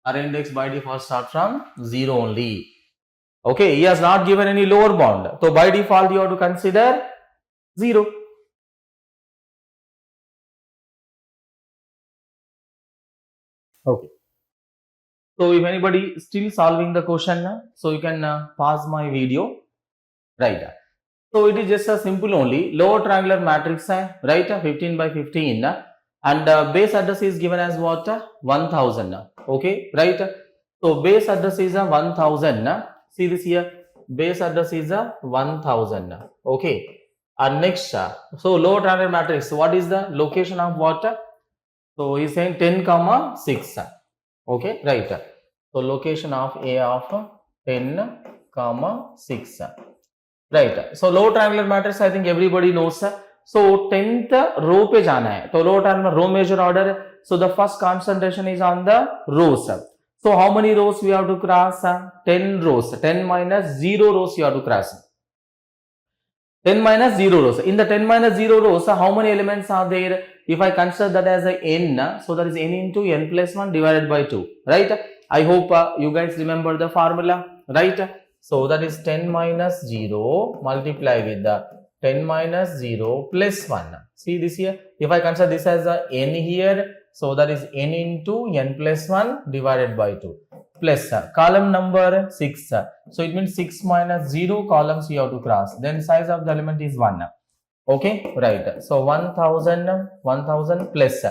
Array index by default start from 0 only. Okay, he has not given any lower bound. So by default you have to consider 0. Okay. So if anybody still solving the question, so you can pause my video. Right. So it is just a simple only lower triangular matrix, right? 15 by 15, and base address is given as what? 1000. Okay, right? So base address is a 1000. See this here. Base address is a 1000. Okay. And next, so lower triangular matrix. What is the location of what? So he is saying 10 comma 6. Okay, right. So location of A of 10 comma 6. Right. So low triangular matrix, I think everybody knows. So 10th row पे जाना है. तो low triangular row measure order. So the first concentration is on the rows. So how many rows we have to cross? 10 rows. 10 minus 0 rows you have to cross. 10 minus 0 rows. In the 10 minus 0 rows, how many elements are there? If I consider that as a n, so that is n into n plus 1 divided by 2. Right? I hope you guys remember the formula. Right? So that is 10 minus 0 multiply with the 10 minus 0 plus 1. See this here. If I consider this as a n here, so that is n into n plus 1 divided by 2 plus column number 6. So it means 6 minus 0 columns you have to cross. Then size of the element is 1. Okay, right. So 1000 plus.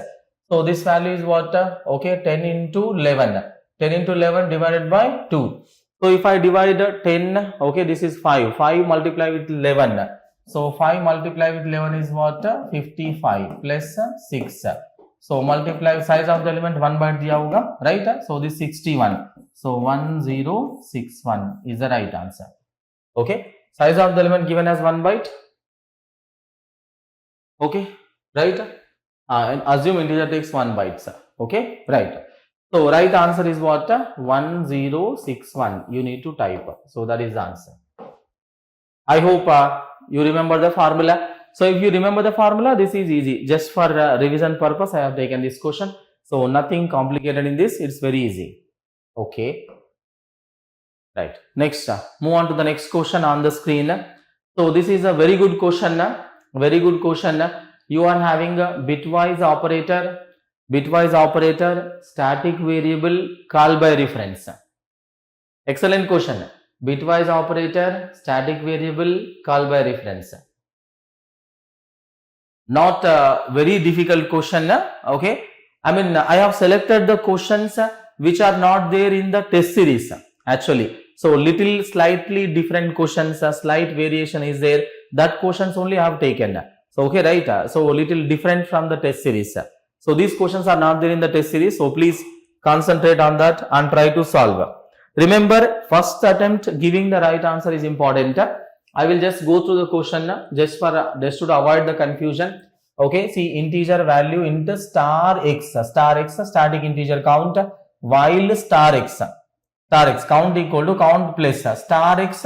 So this value is what? Okay, 10 into 11. 10 into 11 divided by 2. So if I divide 10, okay, this is 5. 5 multiply with 11. So 5 multiply with 11 is what? 55 plus 6. So multiply size of the element 1 by diya hoga, right? So this 61. So 1061 is the right answer. Okay. Size of the element given as 1 byte. Okay. Right. And assume integer takes 1 byte. Sir. Okay. Right. So right answer is what? 1061. You need to type. So that is the answer. I hope you remember the formula. So if you remember the formula, this is easy. Just for revision purpose, I have taken this question. So nothing complicated in this. It's very easy. Okay. Right. Next, move on to the next question on the screen. So this is a very good question. Very good question. You are having a bitwise operator, static variable, call by reference. Excellent question. Bitwise operator, static variable, call by reference. not a very difficult question. Okay, I mean, I have selected the questions which are not there in the test series actually. So little slightly different questions, a slight variation is there. That questions only I have taken. So okay, right? So little different from the test series. So these questions are not there in the test series. So please concentrate on that and try to solve. Remember, first attempt giving the right answer is important. I will just go through the question just to avoid the confusion. Okay, see, integer value into star x, static integer count, while star x count equal to count plus star x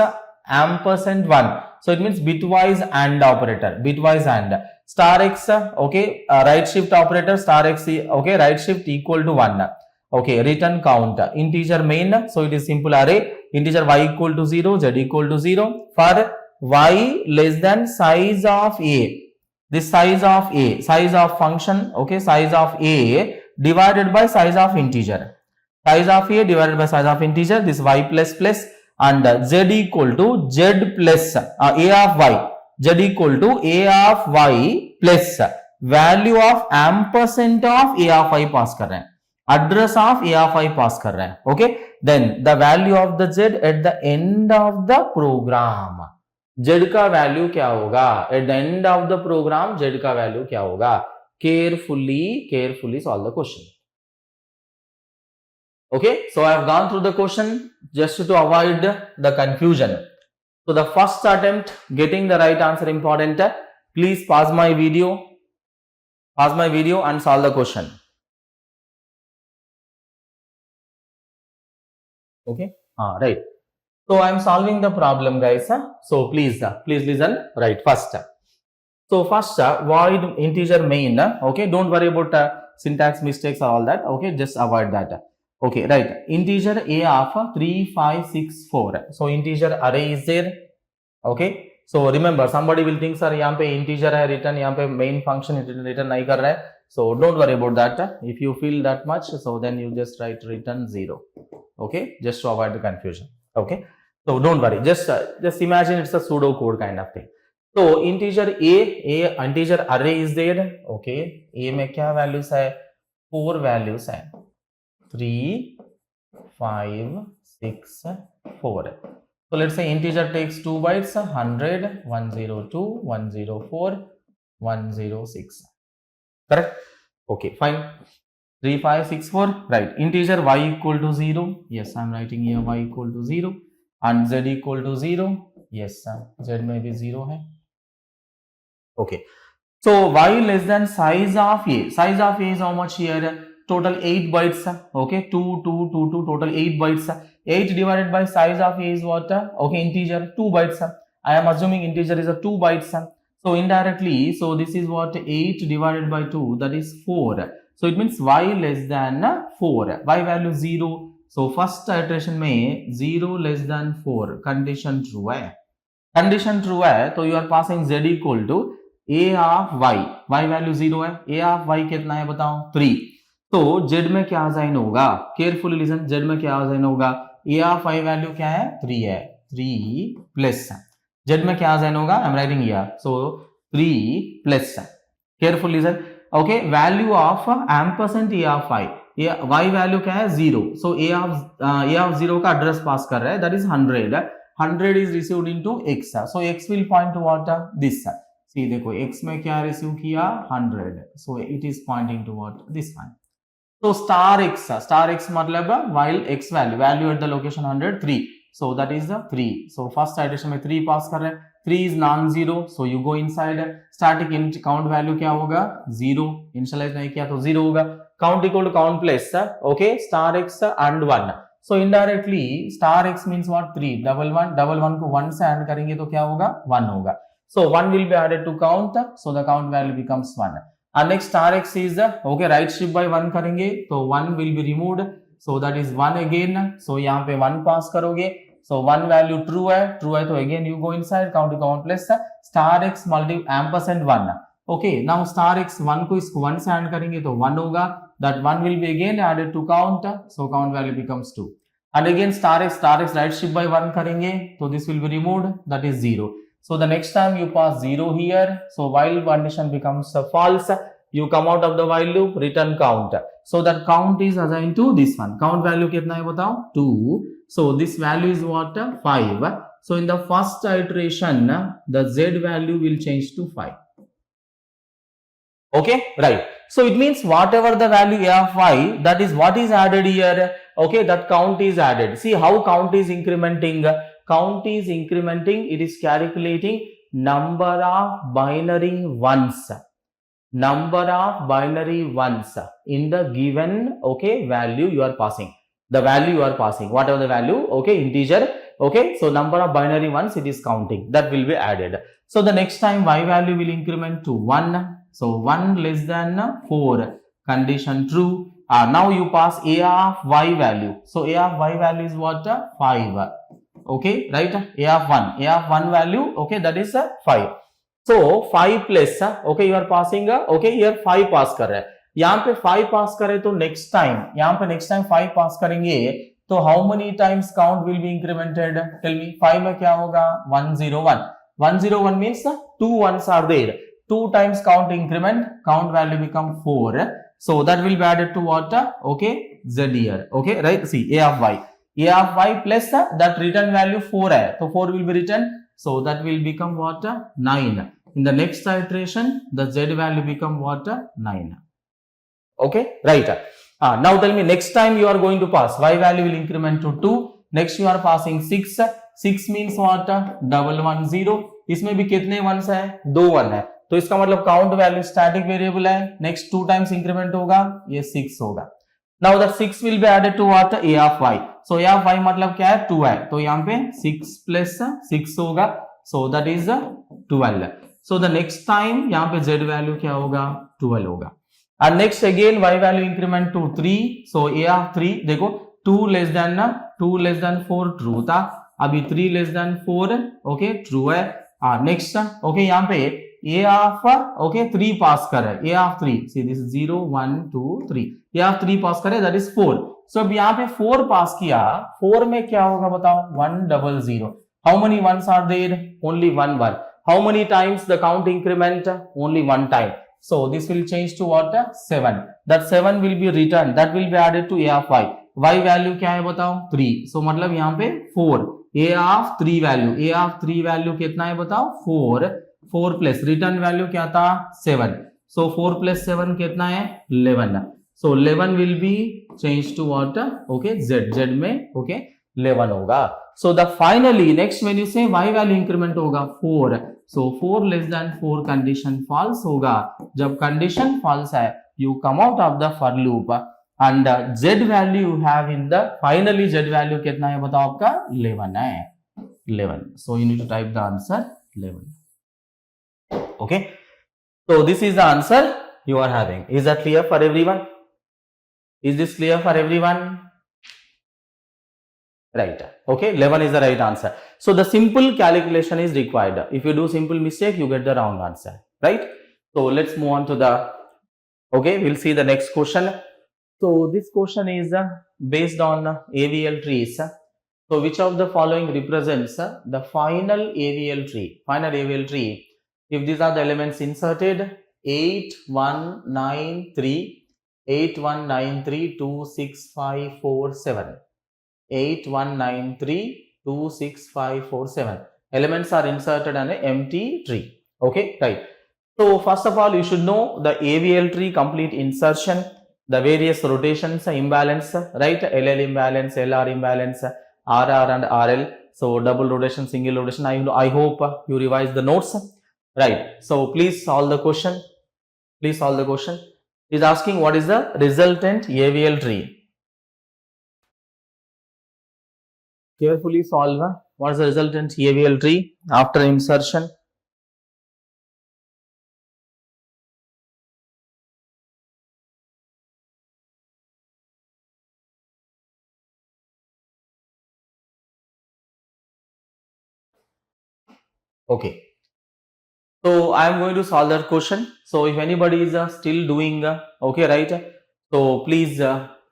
ampersand 1. So it means bitwise AND operator, bitwise AND. Star x, okay, right shift operator, star x, okay, right shift equal to 1. Okay, return count, integer main, so it is simple array, integer y equal to 0, z equal to 0. For y less than size of a, this size of function, okay, size of a divided by size of integer, size of a divided by size of integer, this y plus plus, and z equal to z plus a of y, z equal to a of y plus value of ampersand of a of y pass कर रहे हैं, address of a of y pass कर रहे हैं. Okay, then the value of the z at the end of the program, z का value क्या होगा at the end of the program, z का वैल्यू क्या होगा. Carefully solve the question. Okay, so I have gone through the question just to avoid the confusion. So the first attempt getting the right answer important. Please pause my video and solve the question. Okay, right. So I am solving the problem, guys. So please listen. Right, first. So first, void integer main. Okay, don't worry about syntax mistakes or all that. Okay, just avoid that. Okay, right. Integer a of 3, 5, 6, 4. So integer array is there. Okay. So remember, somebody will think, sir, यहाँ पे integer है written, यहाँ पे main function return नहीं कर रहा है. So don't worry about that. If you feel that much, so then you just write return 0. Okay, just to avoid the confusion. Okay. So don't worry. Just imagine it's a pseudo code kind of thing. So integer a integer array is there. Okay. A में क्या values है? 4 values है. 3, 5, 6, 4. So let's say integer takes 2 bytes, 100, 102, 104, 106. Correct? Okay, fine. 3, 5, 6, 4. Right. Integer y equal to 0. Yes, I'm writing here y equal to 0. And z equal to 0. Yes, z may be 0 hai. Okay. So y less than size of a. Size of a is how much here? Total 8 bytes. Okay, 2, 2, 2, 2, total 8 bytes. 8 divided by size of a is what? Okay, integer 2 bytes. I am assuming integer is a 2 bytes. So indirectly, so this is what 8 divided by 2, that is 4. So it means y less than 4. Y value 0. So first iteration में 0 less than 4 condition true है. Condition true है तो you are passing z equal to a of y. Y value 0 है. A of y कितना है बताओ? 3. तो z में क्या असाइन होगा? Carefully listen. z में क्या असाइन होगा? a of y वैल्यू क्या है? 3 है. 3 प्लस z में क्या असाइन होगा? आई am writing here. So 3 plus. Carefully listen. Okay, value of ampersand a of y. y value क्या है? 0. सो a of 0 का एड्रेस पास कर रहा है, that is 100. 100 is received into x. So x will point to what? This. See देखो x में क्या receive किया? 100. So it is pointing to what? This one. So star x मतलब while x value at the location 100 3. So that is the 3. So first iteration में 3 पास कर रहे हैं. 3 is non-zero. So you go inside. Static int count value क्या होगा? 0. Initialize नहीं किया तो 0 होगा. Count equal to count plus. Okay, star x and 1. So indirectly star x means what? 3. Double one को 1 से add करेंगे तो क्या होगा? 1 होगा. So 1 will be added to count. So the count value becomes 1. And next star x is okay, right shift by 1 करेंगे तो 1 will be removed. So that is 1 again. So यहाँ पे 1 pass करोगे. So 1 value true है तो again you go inside count to count plus star x multi ampersand 1. Okay, now star x 1 को इसको 1 से add करेंगे तो 1 होगा. That 1 will be again added to count. So count value becomes 2. And again star x right shift by 1 करेंगे तो this will be removed, that is 0. So the next time you pass 0 here, so while condition becomes false, you come out of the while loop, return count. So that count is assigned to this one. Count value कितना है बताओ 2. So this value is what 5. So in the first iteration, the z value will change to 5. Okay, right. So it means whatever the value a of y, that is what is added here. Okay, that count is added. See how count is incrementing. Count is incrementing. It is calculating number of binary ones. Number of binary ones in the given value you are passing. The value you are passing, whatever the value, integer. Okay, so number of binary ones it is counting, that will be added. So the next time y value will increment to 1. So 1 less than 4, condition true. Now you pass a of y value. So a of y value is what? 5. Okay, right? A of 1 value, that is 5. So 5 plus, you are passing, here 5 pass कर रहा है. यहाँ पे 5 पास करे तो next time 5 पास करेंगे तो how many times count will be incremented? Tell me. 5 में क्या होगा? 101. 101 means 2 ones are there. 2 times count increment, count value become 4. So that will be added to what? Z here. Okay, right? See, a of y plus that return value 4 है, so 4 will be written. So that will become what? 9. In the next iteration, the z value become what? 9. Okay, right. Now tell me, next time you are going to pass, y value will increment to 2. Next you are passing 6. 6 means what? 110. इसमें भी कितने once है? 2 1 है. तो इसका मतलब count value static variable है. Next 2 times increment होगा, ये 6 होगा. Now that 6 will be added to what? a of y. So a of y मतलब क्या है? 2 है. तो यहाँ पे 6 प्लस 6 होगा. So that is 12. So the next time यहाँ पे z वैल्यू क्या होगा? 12 होगा. And next again y value increment to 3. So a of 3, देखो 2 less than 4 true था. अभी 3 less than 4 true है. Next यहाँ पे a of 3 पास कर रहा है. a of 3, see this is 0 1 2 3. a of 3 पास कर रहा है, that is 4. So अब यहाँ पे 4 पास किया. 4 में क्या होगा बताओ? 100. How many ones are there? Only one. How many times the count increment? Only one time. So this will change to what? 7. That 7 will be returned. That will be added to a of y. Y value क्या है बताओ? 3. So मतलब यहाँ पे 4. a of 3 value. a of 3 value कितना है बताओ? 4. 4 plus return value क्या था? 7. So 4 plus 7 कितना है? 11. So 11 will be changed to what? Z में 11 होगा. So the finally next when you say y value increment होगा 4. So 4 less than 4 condition false होगा. जब condition false है, you come out of the for loop and z value you have in the finally z value कितना है बताओ आपका? 11 है. 11. So you need to type the answer 11. Okay. So this is the answer you are having. Is that clear for everyone? Is this clear for everyone? Right. Okay, 11 is the right answer. So the simple calculation is required. If you do simple mistake, you get the wrong answer. Right. So let's move on to the, we'll see the next question. So this question is based on AVL trees. So which of the following represents the final AVL tree? Final AVL tree. If these are the elements inserted, 8 1 9 3, 8 1 9 3 2 6 5 4 7. 8 1 9 3 2 6 5 4 7 elements are inserted on an empty tree. Okay, right. So first of all, you should know the AVL tree complete insertion, the various rotations, imbalance, right? LL imbalance, LR imbalance, RR and RL. So double rotation, single rotation. I hope you revise the notes, right? So please solve the question. Please solve the question. Is asking what is the resultant AVL tree. Carefully solve what is the resultant AVL tree after insertion. Okay. So I am going to solve that question. So if anybody is still doing right. So please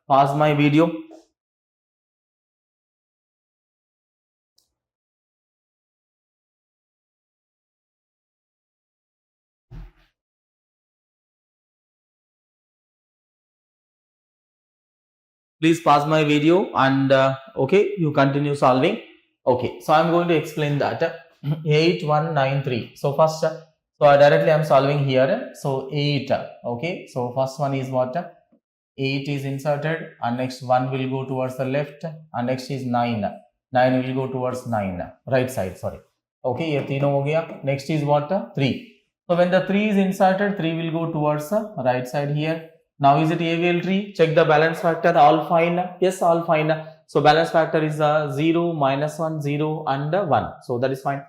pause my video. please pause my video and okay, you continue solving. Okay, so I'm going to explain that 8193. So first, so directly I'm solving here. So 8. Okay, so first one is what? 8 is inserted, and next 1 will go towards the left, and next is 9. 9 will go towards 9 right side. Sorry. Okay, ये तीनों हो गया. Next is what? 3. So when the 3 is inserted, 3 will go towards the right side here. Now is it AVL tree? Check the balance factor. All fine? Yes, all fine. So balance factor is 0, -1, 0 and 1. So that is fine.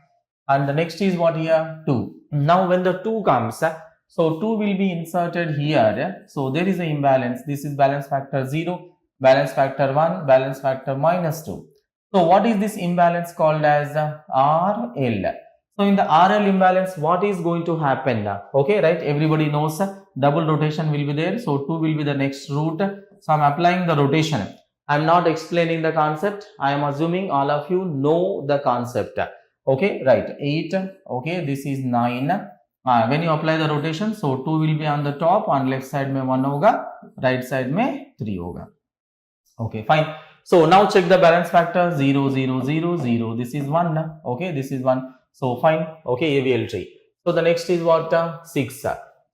And the next is what here? 2. Now when the 2 comes, so 2 will be inserted here. So there is an imbalance. This is balance factor 0, balance factor 1, balance factor -2. So what is this imbalance called as RL? So in the RL imbalance, what is going to happen? Okay, right? Everybody knows double rotation will be there. So 2 will be the next root. So I'm applying the rotation. I'm not explaining the concept. I am assuming all of you know the concept. Okay, right? 8. Okay, this is 9. When you apply the rotation, so 2 will be on the top, on left side में 1 होगा, right side में 3 होगा. Okay, fine. So now check the balance factor. 0, 0, 0, 0. This is 1. Okay, this is 1. So fine. Okay, AVL tree. So the next is what? 6.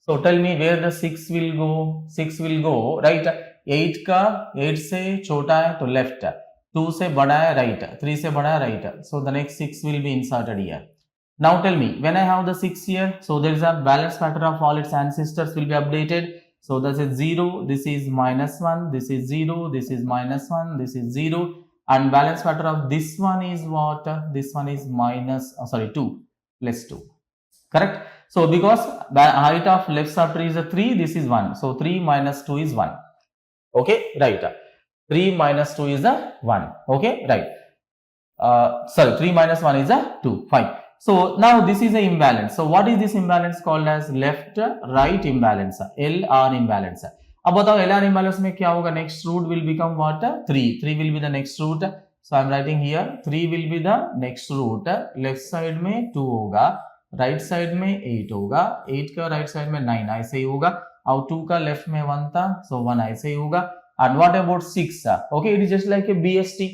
So tell me where the 6 will go. 6 will go right. 8 का 8 से छोटा है तो left. 2 से बड़ा है right. 3 से बड़ा है right. So the next 6 will be inserted here. Now tell me, when I have the 6 here, so there is a balance factor of all its ancestors will be updated. So this is 0, this is -1, this is 0, this is -1, this is 0, and balance factor of this one is what? This one is 2 plus 2. Correct? So because the height of left subtree is a 3, this is 1. So 3 minus 2 is 1. Okay, right. 3 minus 2 is a 1. Okay, right. 3 minus 1 is a 2. Fine. So now this is a imbalance. So what is this imbalance called as? Left right imbalance, LR imbalance. अब बताओ LR imbalance में क्या होगा? Next root will become what? 3. 3 will be the next root. So I am writing here 3 will be the next root. Left side में 2 होगा, right side में 8 होगा, 8 का right side में 9 ऐसे ही होगा, और 2 का left में 1 था, so 1 ऐसे ही होगा. And what about 6? Okay, it is just like a BST.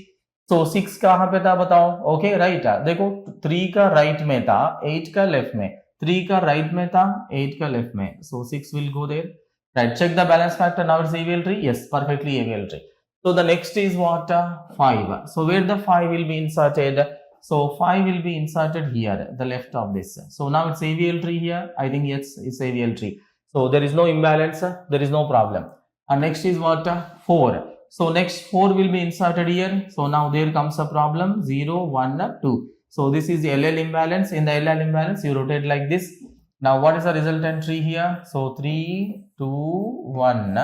So 6 कहाँ पे था बताओ? ओके राइट, देखो 3 का राइट में था, 8 का लेफ्ट में, 3 का राइट में था, 8 का लेफ्ट में, so 6 will go there. Right, check the balance factor. Now it's AVL tree. Yes, perfectly AVL tree. So the next is what? 5. So where the 5 will be inserted? So 5 will be inserted here, the left of this. So now it's AVL tree here. I think yes, it's AVL tree. So there is no imbalance, there is no problem. And next is what? 4. So next 4 will be inserted here. So now there comes a problem. 0, 1, 2. So this is the LL imbalance. In the LL imbalance, you rotate like this. Now what is the resultant tree here? So 3, 2, 1.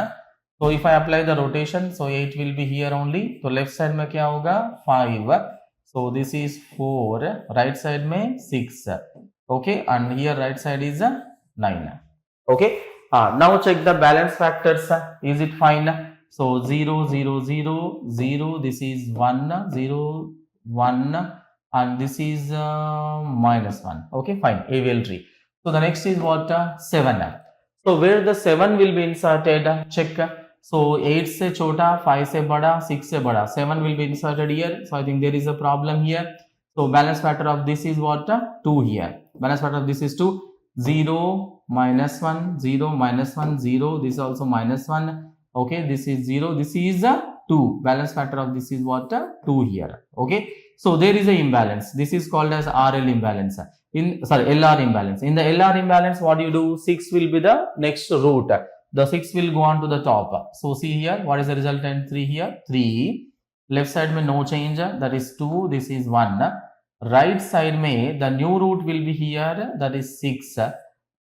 So if I apply the rotation, so 8 will be here only. So left side में क्या होगा? 5. So this is 4. Right side में 6. Okay, and here right side is 9. Okay. Now check the balance factors. Is it fine? So 0, 0, 0, 0. This is 1, 0, 1, and this is -1. Okay, fine. AVL tree. So the next is what? 7. So where the 7 will be inserted? Check. So 8 से छोटा, 5 से बड़ा, 6 से बड़ा, 7 will be inserted here. So I think there is a problem here. So balance factor of this is what? 2 here. Balance factor of this is 2. 0, -1, 0, -1, 0. This is also -1. Okay, this is 0. This is 2. Balance factor of this is what? 2 here. Okay. So there is a imbalance. This is called as RL imbalance. LR imbalance. In the LR imbalance, what do you do? 6 will be the next root. The 6 will go on to the top. So see here, what is the resultant? 3 here? 3. Left side में no change. That is 2. This is 1. Right side में the new root will be here. That is 6.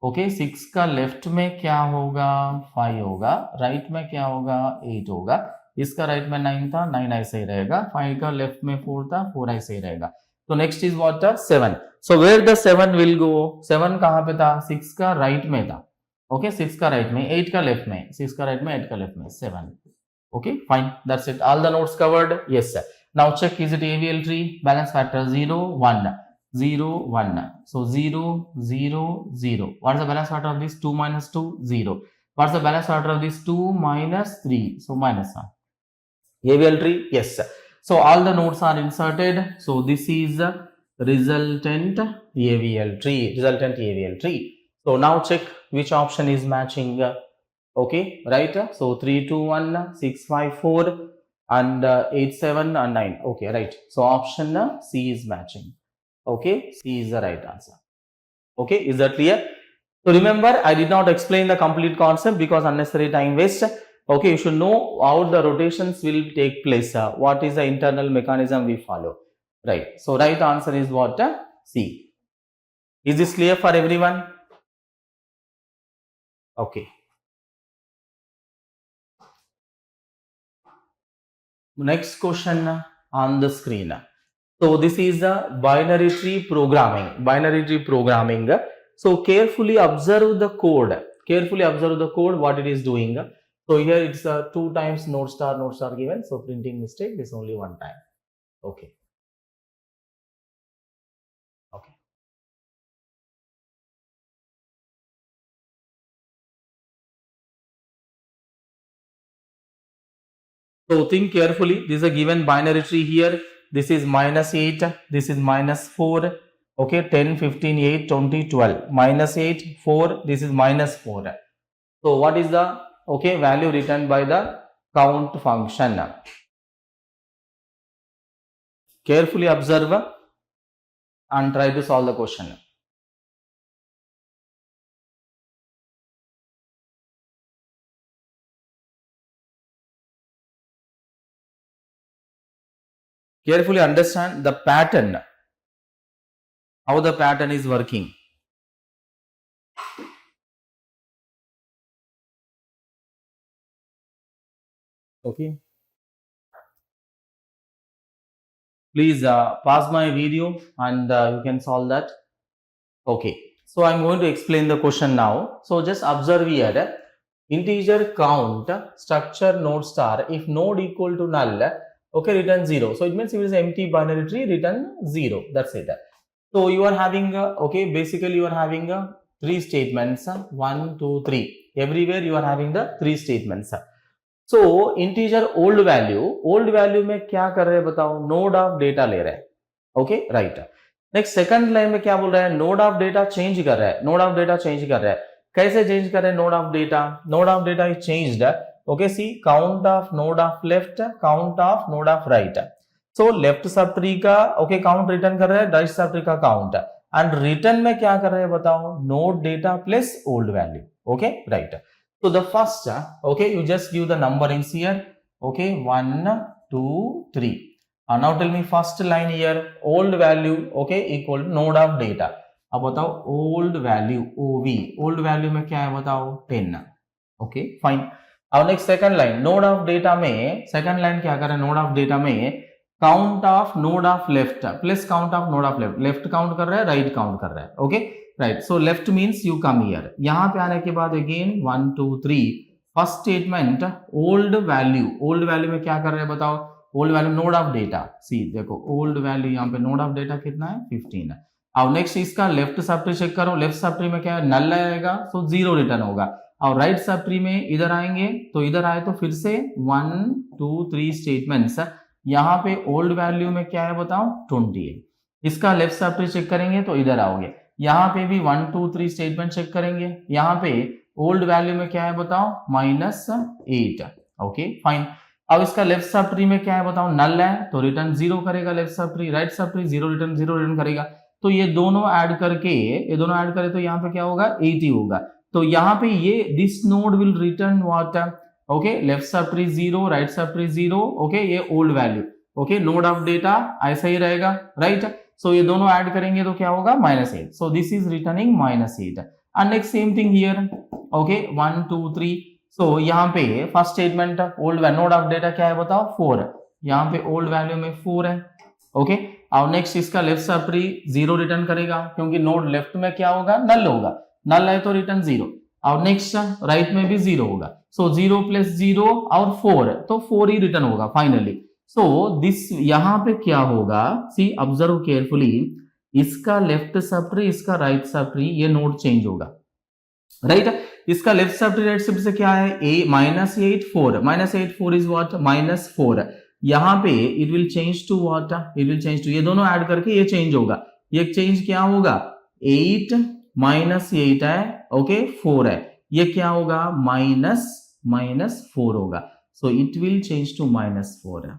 Okay 6 का left में क्या होगा? 5 होगा, right में क्या होगा? 8 होगा, इसका राइट में 9 था, 9 ऐसे ही रहेगा, 5 का लेफ्ट में 4 था, 4 ऐसे ही रहेगा. तो next is what? 7. So where the 7 will go? 7 कहाँ पे था? 6 का राइट में था. ओके 6 का राइट में, 8 का लेफ्ट में, 6 का राइट में, 8 का लेफ्ट में, 7. Okay fine, that's it. All the notes covered? Yes sir. Now check, is it AVL tree? Balance factor 0, 1. 0, 1. So 0, 0, 0. What is the balance factor of this? 2 minus 2, 0. What is the balance factor of this? 2 minus 3. So minus 1. AVL tree, yes. So all the nodes are inserted. So this is a resultant AVL tree. So now check which option is matching. Okay, right? So 3, 2, 1, 6, 5, 4 and 8, 7 and 9. Okay, right. So option C is matching. Okay, C is the right answer. Okay, is that clear? So remember, I did not explain the complete concept because unnecessary time waste. Okay, you should know how the rotations will take place. What is the internal mechanism we follow? Right. So right answer is what? C. Is this clear for everyone? Okay. Next question on the screen. So this is the binary tree programming. So carefully observe the code. What it is doing. So here it's 2 times node star given. So printing mistake is only 1 time. Okay. Okay. So think carefully. This is a given binary tree here. This is -8. This is -4. Okay. 10, 15, 8, 20, 12. -8, 4. This is -4. So what is the value returned by the count function? Carefully observe and try to solve the question. Carefully understand the pattern, how the pattern is working. Okay. Please pause my video and you can solve that. Okay. So I'm going to explain the question now. So just observe here. Integer count structure node star. If node equal to null, okay, return 0. So it means if it is empty binary tree, return 0. That's it. So you are having basically you are having 3 statements. 1, 2, 3. Everywhere you are having the 3 statements. So integer old value में क्या कर रहे हैं बताओ? Node of data ले रहे हैं. Okay, right. Next second line में क्या बोल रहा है? Node of data change कर रहा है. कैसे change कर रहे हैं node of data? Node of data is changed. Okay, see count of node of left, count of node of right. So left subtree का count return कर रहा है, right subtree का count. And return में क्या कर रहे हैं बताओ? Node data plus old value. Okay, right. So the first, you just give the numberings here. Okay, 1, 2, 3. Now tell me first line here, old value, equal to node of data. अब बताओ old value, OV. Old value में क्या है बताओ? 10. Okay, fine. अब next second line, node of data में, second line क्या कर रहा है? Node of data में count of node of left plus count of node of left. Left count कर रहा है, right count कर रहा है. Okay. Right. So left means you come here. यहाँ पे आने के बाद again 1, 2, 3. First statement old value में क्या कर रहे हैं बताओ? Old value node of data. See देखो old value यहाँ पे node of data कितना है? 15 है. अब next इसका left subtree चेक करो. Left subtree में क्या है? null आएगा, so 0 रिटर्न होगा. और right subtree में इधर आएंगे तो इधर आए तो फिर से 1, 2, 3 statements. यहाँ पे old value में क्या है बताओ? 20 है. इसका left subtree चेक करेंगे तो इधर आओगे. यहाँ पे भी 1, 2, 3 स्टेटमेंट चेक करेंगे. यहाँ पे ओल्ड वैल्यू में क्या है बताओ? -8. Okay, fine. अब इसका लेफ्ट सब ट्री में क्या है बताओ? नल है तो रिटर्न 0 करेगा left sub tree. Right subtree 0 return करेगा. तो ये दोनों ऐड करे तो यहाँ पे क्या होगा? 80 होगा. तो यहाँ पे ये this node will return what? Okay, left subtree 0, right subtree 0. Okay, ये old value. Okay, node of data ऐसा ही रहेगा. राइट. So ये दोनों ऐड करेंगे तो क्या होगा? -8. So this is returning -8. And next same thing here. Okay, 1, 2, 3. So यहाँ पे first statement old node of data क्या है बताओ? 4. यहाँ पे ओल्ड वैल्यू में 4 है. ओके, और नेक्स्ट इसका लेफ्ट सब ट्री 0 रिटर्न करेगा क्योंकि नोड लेफ्ट में क्या होगा? नल होगा. नल है तो रिटर्न 0. और नेक्स्ट राइट में भी 0 होगा. So 0 + 0 और 4 तो 4 ही रिटर्न होगा फाइनली. So this यहाँ पे क्या होगा? See, observe carefully. इसका लेफ्ट सब ट्री, इसका राइट सब ट्री, ये नोड चेंज होगा. राइट. इसका लेफ्ट सब ट्री राइट सब से क्या है? -8, 4. -8, 4 is what? -4. यहाँ पे it will change to what, it will change to, ये दोनों ऐड करके ये चेंज होगा, ये चेंज क्या होगा, 8 माइनस 8 है, ओके 4 है, ये क्या होगा -4 होगा, so it will change to -4 है,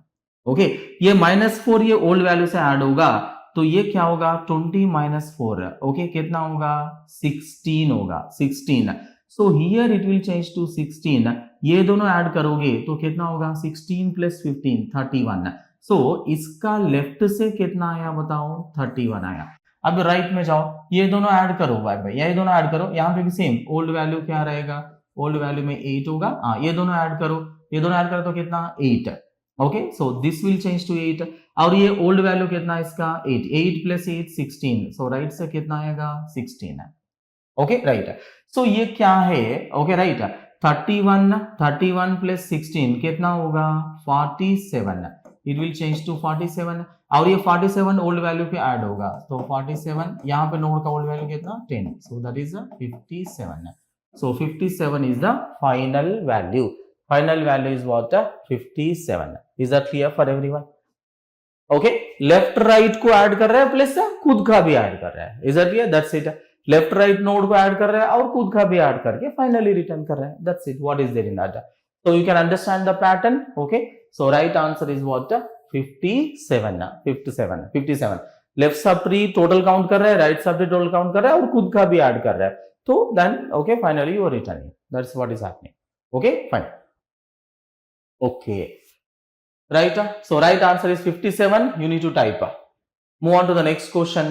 ओके ये -4 ये ओल्ड वैल्यू से ऐड होगा, तो ये क्या होगा 20 माइनस 4, ओके कितना होगा 16 होगा, 16, so here it will change to 16, ये दोनों ऐड करोगे तो कितना होगा 16 प्लस 15 31, सो इसका लेफ्ट से कितना आया बताओ 31 आया। अब राइट में जाओ, ये दोनों ऐड करो भाई, ये दोनों ऐड करो, यहाँ पे भी सेम ओल्ड वैल्यू क्या रहेगा, ओल्ड वैल्यू में 8 होगा, हाँ ये दोनों ऐड करो, ये दोनों ऐड करो तो कितना 8, okay so this will change to 8, और ये ओल्ड वैल्यू कितना है इसका 8, 8 प्लस 8 16, सो राइट से कितना आएगा 16 है, ओके राइट, सो ये क्या है, ओके राइट 31 प्लस 16 कितना होगा 47, इट विल चेंज टू 47, और ये 47 ओल्ड वैल्यू पे ऐड होगा, तो 47 यहाँ पे नोड का ओल्ड वैल्यू कितना 10, so that is 57, so 57 is the final value is what 57, is that clear for everyone, okay left right को ऐड कर रहा है प्लस खुद का भी ऐड कर रहा है, is that clear, that's it, left right node को ऐड कर रहा है और खुद का भी ऐड करके फाइनली रिटर्न कर रहा है, that's it, what is there in that, so you can understand the pattern, okay so right answer is what 57 left sub tree total count कर रहा है, right sub tree total count कर रहा है और खुद का भी ऐड कर रहा है, तो then okay finally you are returning, that's what is happening, okay fine, okay right, so right answer is 57, you need to type, move on to the next question,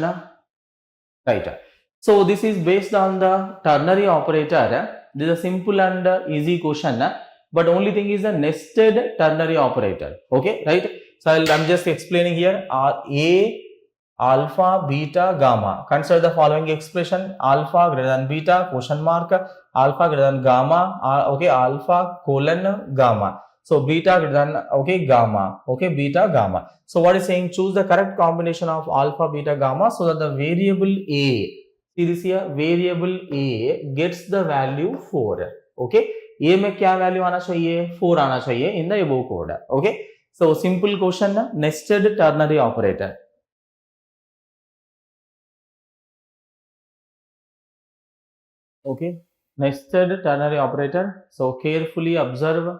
right, so this is based on the ternary operator, this is a simple and easy question, but only thing is the nested ternary operator, okay right, so I'm just explaining here, a alpha beta gamma, consider the following expression, alpha greater than beta question mark, alpha greater than gamma, okay alpha colon gamma, so beta greater than okay gamma, okay beta gamma, so what is saying, choose the correct combination of alpha beta gamma so that the variable a, see this here, variable a gets the value 4, okay a में क्या value आना चाहिए 4 आना चाहिए in the above code, okay so simple question, nested ternary operator, okay nested ternary operator, so carefully observe,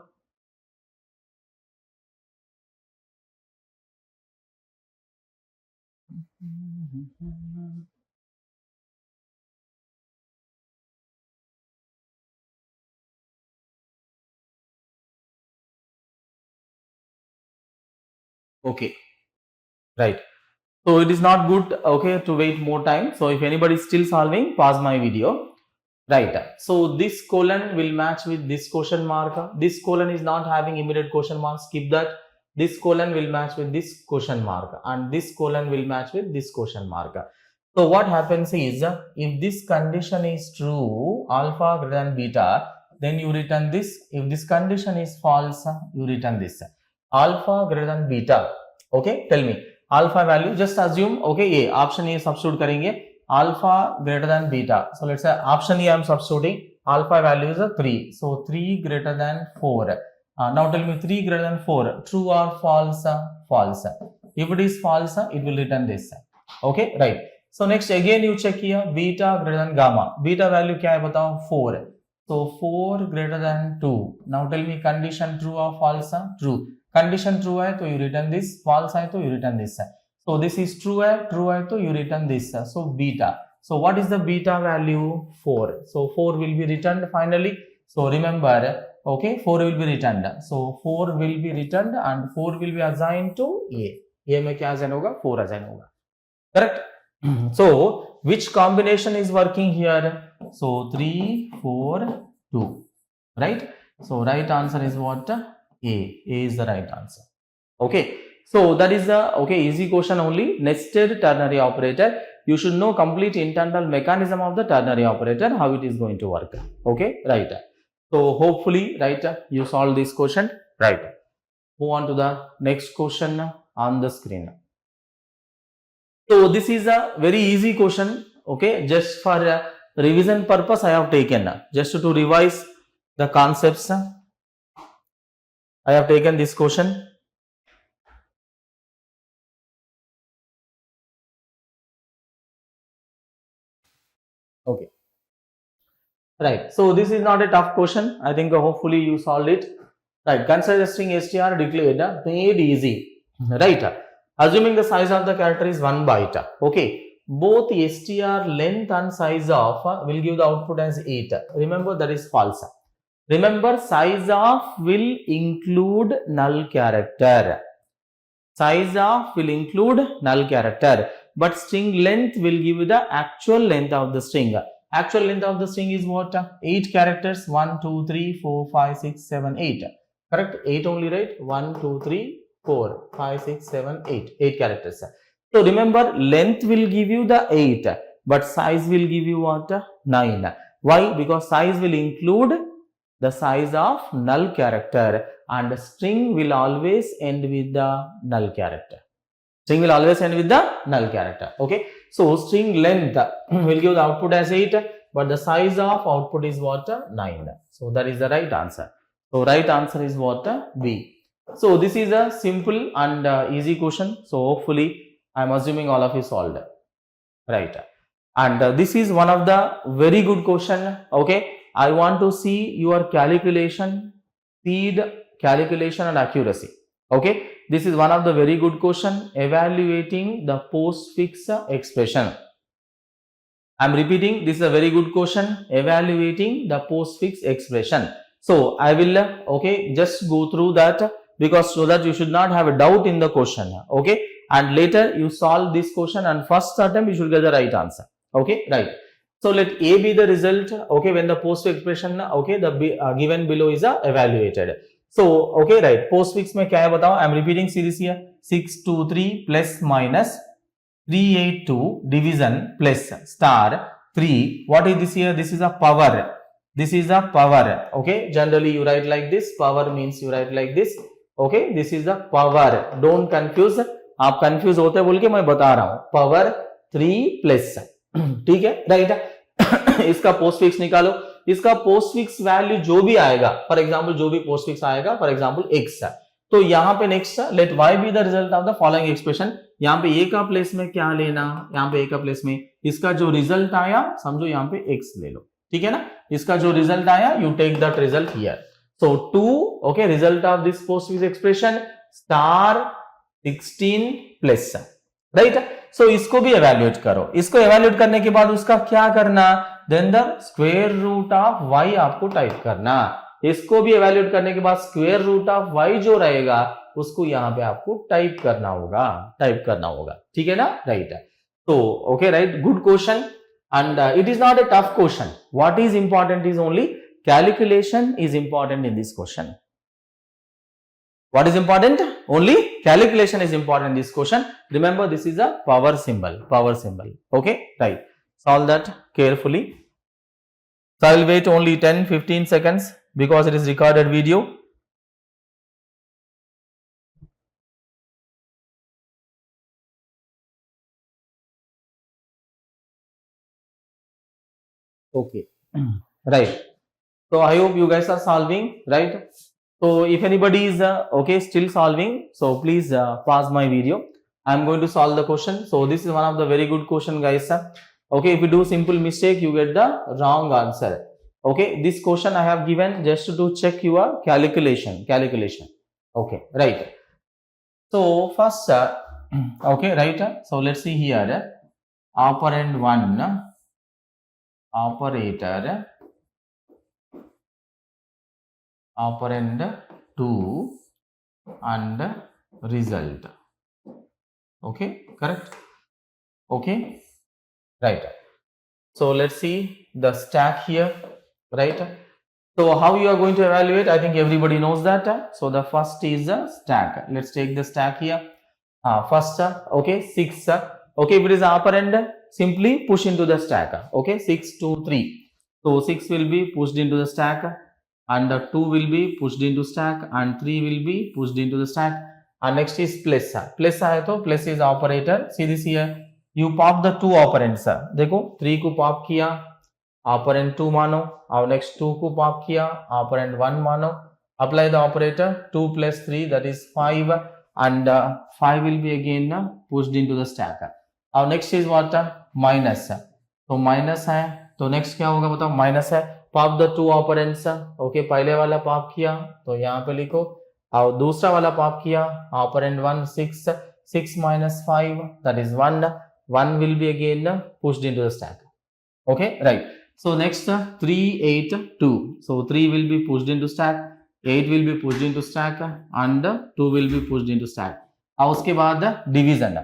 okay right, so it is not good, okay to wait more time, so if anybody is still solving pause my video, right, so this colon will match with this question mark, this colon is not having immediate question mark, skip that, this colon will match with this question mark and this colon will match with this question mark, so what happens is if this condition is true, alpha greater than beta, then you return this, if this condition is false, you return this, alpha greater than beta, okay tell me alpha value, just assume okay a option A substitute करेंगे, alpha greater than beta, so let's say option A I am substituting, alpha value is 3, so 3 greater than 4, now tell me 3 greater than 4 true or false, false, if it is false it will return this, okay right, so next again you check here beta greater than gamma, beta value क्या है बताओ 4, so 4 greater than 2, now tell me condition true or false, true, condition true है तो you return this, false है तो you return this, so this is true है तो you return this, so beta, so what is the beta value 4, so 4 will be returned finally, so remember okay 4 will be returned, so 4 will be returned and 4 will be assigned to a में क्या assign होगा 4 assign होगा, correct, so which combination is working here, so 3 4 2, right, so right answer is what a is the right answer, okay so that is the okay easy question only, nested ternary operator, you should know complete internal mechanism of the ternary operator, how it is going to work, okay right, so hopefully right you solve this question, right, move on to the next question on the screen, so this is a very easy question, okay just for revision purpose I have taken, just to revise the concepts I have taken this question, Right. So this is not a tough question. I think hopefully you solved it. Right. Consider the string str declared made easy. Right. Assuming the size of the character is 1 byte. Okay. Both str length and size of will give the output as 8. Remember that is false. Remember size of will include null character. Size of will include null character. But string length will give you the actual length of the string. Actual length of the string is what? 8 characters. 1, 2, 3, 4, 5, 6, 7, 8. Correct? 8 only, right? 1, 2, 3, 4, 5, 6, 7, 8. 8 characters. So remember, length will give you the 8, but size will give you what? 9. Why? Because size will include the size of null character, and string will always end with the null character. String will always end with the null character. Okay. So string length will give the output as 8, but the size of output is what? 9. So that is the right answer. So right answer is what? B. So this is a simple and easy question. So hopefully I am assuming all of you solved. Right. And this is one of the very good question. Okay. I want to see your calculation, speed, calculation and accuracy. Okay. This is one of the very good question, evaluating the postfix expression. I am repeating, this is a very good question, evaluating the postfix expression. So I will okay, just go through that, because so that you should not have a doubt in the question. Okay. And later you solve this question, and first attempt you should get the right answer. Okay. Right. So let A be the result. Okay. When the postfix expression, okay, the given below is evaluated. So okay, right, postfix में क्या है बताओ? I am repeating series here. 623 plus minus 382 division plus star 3. What is this here? This is a power. This is a power. Okay. Generally you write like this. Power means you write like this. Okay. This is the power. Don't confuse. आप confuse होते हैं बोल के मैं बता रहा हूं. Power 3 plus. ठीक है. राइट. इसका पोस्टफिक्स निकालो. इसका पोस्टफिक्स वैल्यू जो भी आएगा, फॉर एग्जांपल जो भी पोस्टफिक्स आएगा, फॉर एग्जांपल x, तो यहां पे next let y be the result of the following expression. यहां पे a का प्लेस में क्या लेना? यहां पे a का प्लेस में इसका जो रिजल्ट आया, समझो यहां पे x ले लो. ठीक है ना. इसका जो रिजल्ट आया, you take that result here. So 2, okay, result of this postfix expression star 16 plus. Right. So इसको भी एवेल्युएट करो. इसको एवेल्युएट करने के बाद उसका क्या करना? Then the square root of y आपको टाइप करना. इसको भी एवेल्युएट करने के बाद स्क्वायर रूट ऑफ y जो रहेगा उसको यहां पे आपको टाइप करना होगा. ठीक है ना. राइट. तो okay, right, good question, and it is not a tough question. What is important is only calculation is important in this question. What is important? Only calculation is important in this question. Remember, this is a power symbol. Okay, right. Solve that carefully. So I will wait only 10-15 seconds because it is recorded video. Okay, right. So I hope you guys are solving, right? So if anybody is okay still solving, so please pause my video. I am going to solve the question. So this is one of the very good question, guys. Okay, if you do simple mistake, you get the wrong answer. Okay, this question I have given just to check your calculation. Okay, right. So first, okay, right. So let's see here. Operand 1, operator, operand 2, and result. Okay, correct. Okay, right. So let's see the stack here, right? So how you are going to evaluate? I think everybody knows that. So the first is a stack. Let's take the stack here. First, okay, 6. Okay, if it is operand, simply push into the stack. Okay, 6, 2, 3. So 6 will be pushed into the stack, and 2 will be pushed into stack, and 3 will be pushed into the stack. And next is plus. Plus है तो plus is operator. See this here. You pop the 2 operands. देखो 3 को pop किया, operand 2 मानो, और next 2 को pop किया, operand 1 मानो. Apply the operator. 2 plus 3, that is 5, and 5 will be again pushed into the stack. Our next is what? Minus. तो minus है तो next क्या होगा बताओ? minus है pop the two operands, okay पहले वाला पॉप किया तो यहाँ पे लिखो, और दूसरा वाला पॉप किया operand 1 6, 6 minus 5 that is 1, 1 will be again pushed into the stack. Okay, right. So next 3 8 2, so 3 will be pushed into stack, 8 will be pushed into stack and 2 will be pushed into stack. और उसके बाद division,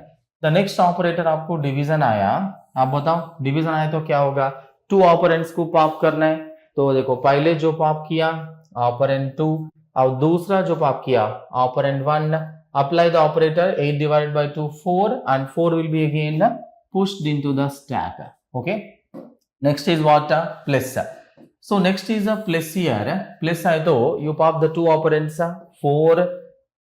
the next operator आपको division आया, आप बताओ division आया तो क्या होगा, टू ऑपरेंड्स को पॉप करना है, तो देखो पहले जो पॉप किया ऑपरेंड 2 और दूसरा जो पॉप किया operand 1, apply the operator 8 divided by 2 4 and 4 will be again pushed into the stack. Okay, next is what, plus. So next is a plus here, plus hai to you pop the two operands 4,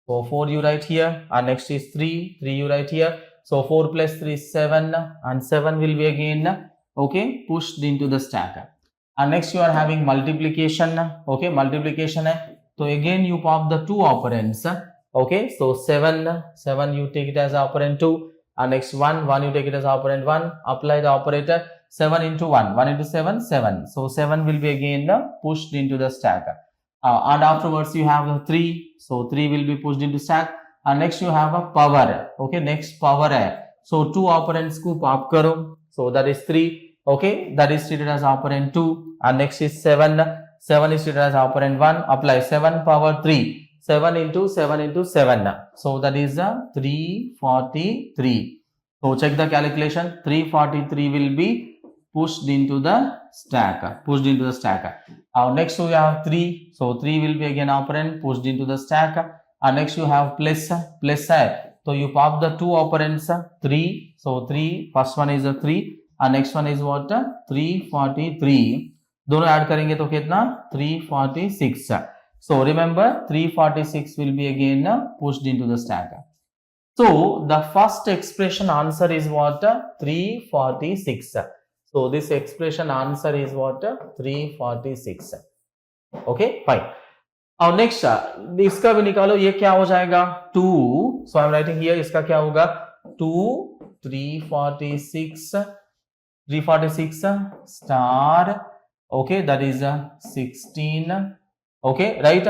so 4 you write here, and next is 3 you write here, so 4 plus 3 is 7 and 7 will be again okay pushed into the stack. And next you are having multiplication, okay multiplication hai, so again you pop the two operands, okay so 7 you take it as operand 2, and next 1 you take it as operand 1, apply the operator 7 into 1 into 7 7, so 7 will be again pushed into the stack, and afterwards you have 3, so 3 will be pushed into stack, and next you have a power, okay next power hai, so two operands ko pop karo, so that is 3, okay that is treated as operand 2, and next is 7 is treated as operand 1, apply 7 power 3, 7 into 7 into 7, so that is 343, so check the calculation, 343 will be pushed into the stack, next we have 3, so 3 will be again operand pushed into the stack, and next you have plus hai, so you pop the two operands 3, so 3 first one is a 3 and next one is what, 343, दोनों add करेंगे तो कितना 346, so remember 346 will be again pushed into the stack. So the first expression answer is what, 346, so this expression answer is what, 346. okay fine. और next इसका भी निकालो, ये क्या हो जाएगा 2, सो आई एम राइटिंग हियर, इसका क्या होगा 2 346 star, okay that is 16, okay right,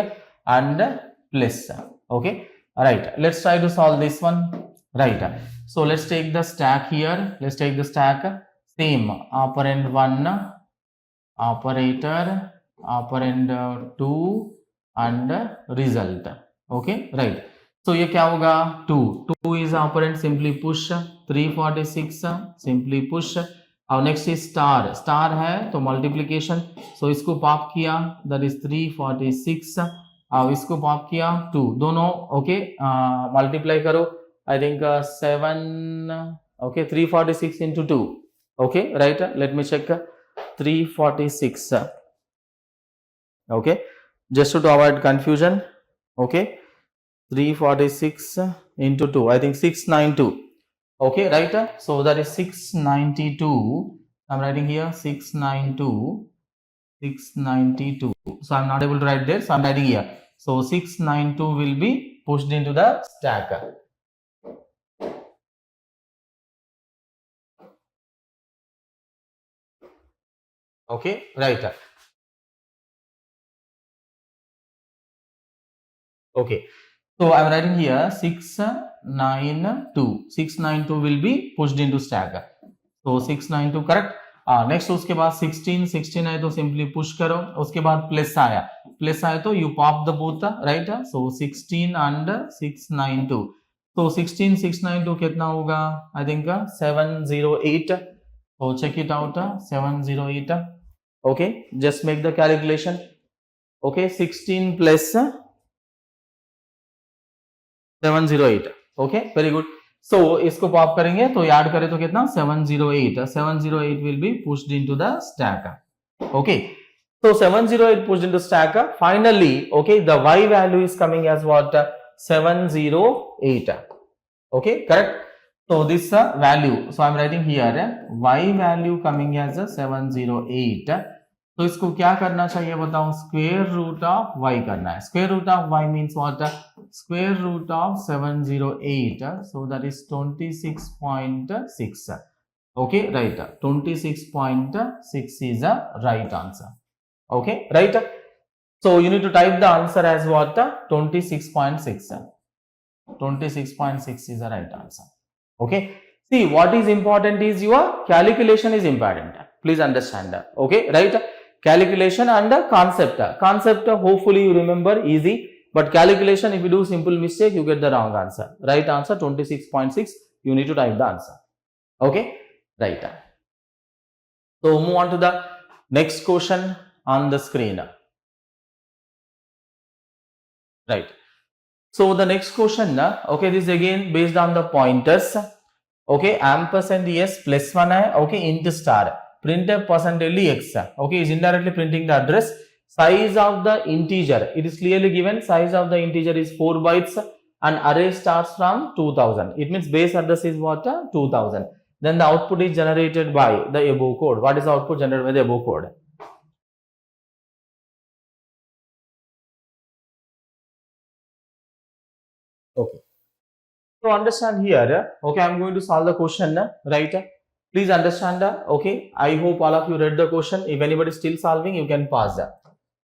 and plus, okay right, let's try to solve this one, right. So let's take the stack here, let's take the stack, same operand 1 operator operand 2 and result, okay right. So ये क्या होगा 2 is operand, simply push, 346 simply push, और next is star है तो multiplication, सो इसको pop किया that is 346 और इसको पॉप किया 2, दोनों ओके मल्टीप्लाई करो, I think 7, okay 346 into 2, okay right, let me check 346, okay just to avoid confusion, okay 346 into 2, I think 692, okay right, so that is 692, I'm writing here 692, so I'm not able to write there, so I'm writing here, so 692 will be pushed into the stack, okay right, okay so I'm writing here 692 will be pushed into stack, so 692 correct. Next उसके बाद 16 है तो simply push करो, उसके बाद plus आया तो you pop the both right, so 16 and 692, तो 16 692 कितना होगा, I think 708, so check it out 708, okay just make the calculation, okay 16 plus 708, okay very good. So इसको पॉप करेंगे तो याद करें तो कितना 708 will be pushed into the stack, okay so 708 pushed into stack, finally okay the y value is coming as what, 708, okay correct, so this value, so I'm writing here y value coming as 708, तो इसको क्या करना चाहिए बताओ, square root of y करना है, square root of y means what, square root of 708, so that is 26.6, okay right, 26.6 is a right answer, Okay, right? So you need to type the answer as what? 26.6. 26.6 is the right answer. Okay. See, what is important is your calculation is important. Please understand that. Okay, right? Calculation and the concept. Concept, hopefully you remember easy. But calculation, if you do simple mistake, you get the wrong answer. Right answer 26.6. You need to type the answer. Okay, right. So move on to the next question on the screen. Right. So the next question, okay, this is again based on the pointers. Okay, ampersand yes plus 1 है, okay, int star, printf percentage x, okay, is indirectly printing the address. Size of the integer, it is clearly given, size of the integer is 4 bytes and array starts from 2000. It means base address is what? 2000. Then the output is generated by the above code. What is the output generated by the above code? Okay. So understand here, okay, I'm going to solve the question, right? Please understand, okay, I hope all of you read the question. If anybody is still solving, you can pause that.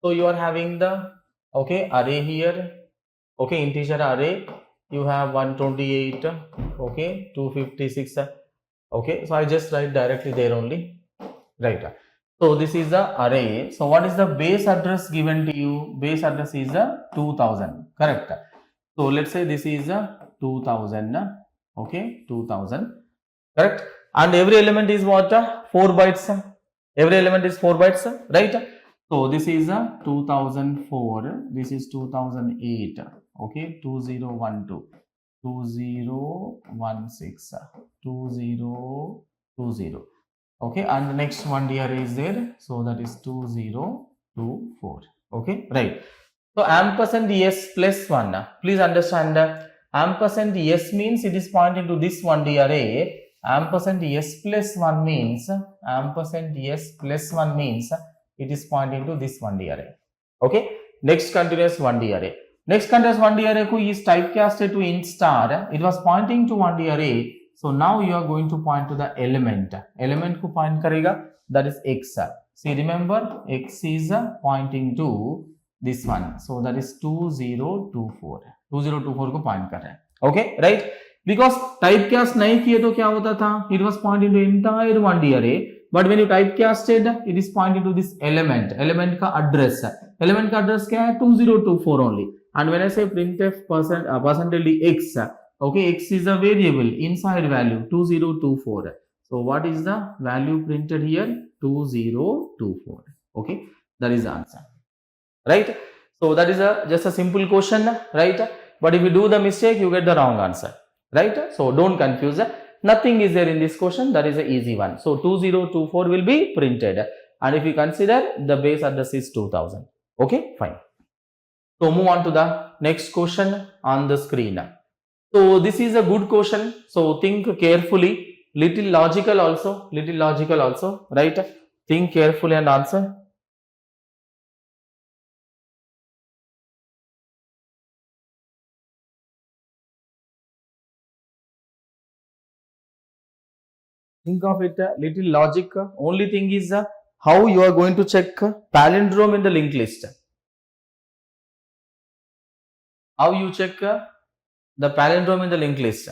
So you are having the, okay, array here, okay, integer array, you have 128, okay, 256, okay, so I just write directly there only, right? So this is the array. So what is the base address given to you? Base address is 2000, correct? So let's say this is 2000, okay, 2000, correct? And every element is what? 4 bytes. Every element is 4 bytes, right? So this is 2004, this is 2008, okay, 2012, 2016, 2020, okay, and the next one here is there, so that is 2024, okay, right? So ampersand yes plus 1, please understand, ampersand yes means it is pointing to this 1D array. Ampersand yes plus 1 means, ampersand yes plus 1 means it is pointing to this 1D array. Okay, next continuous 1D array. Next continuous 1D array ko is typecasted to int star. It was pointing to 1D array. So now you are going to point to the element. Element ko point karega, that is x. See, remember x is pointing to this one. So that is 2024. 2024 को point कर रहा है. Okay, right? Because typecast नहीं किए तो क्या होता था? It was pointing to entire 1D array. But when you typecasted, it is pointing to this element. Element का address. Element का address क्या है? 2024 only. And when I say printf percentage x, okay, x is a variable inside value 2024. So what is the value printed here? 2024. Okay, that is the answer. Right? So that is just a simple question, right? But if you do the mistake, you get the wrong answer, right? So don't confuse. Nothing is there in this question. That is an easy one. So 2024 will be printed, and if you consider the base address is 2000. Okay, fine. So move on to the next question on the screen. So this is a good question. So think carefully. Little logical also, right? Think carefully and answer. Think of it a little logic. Only thing is how you are going to check palindrome in the linked list. How you check the palindrome in the linked list.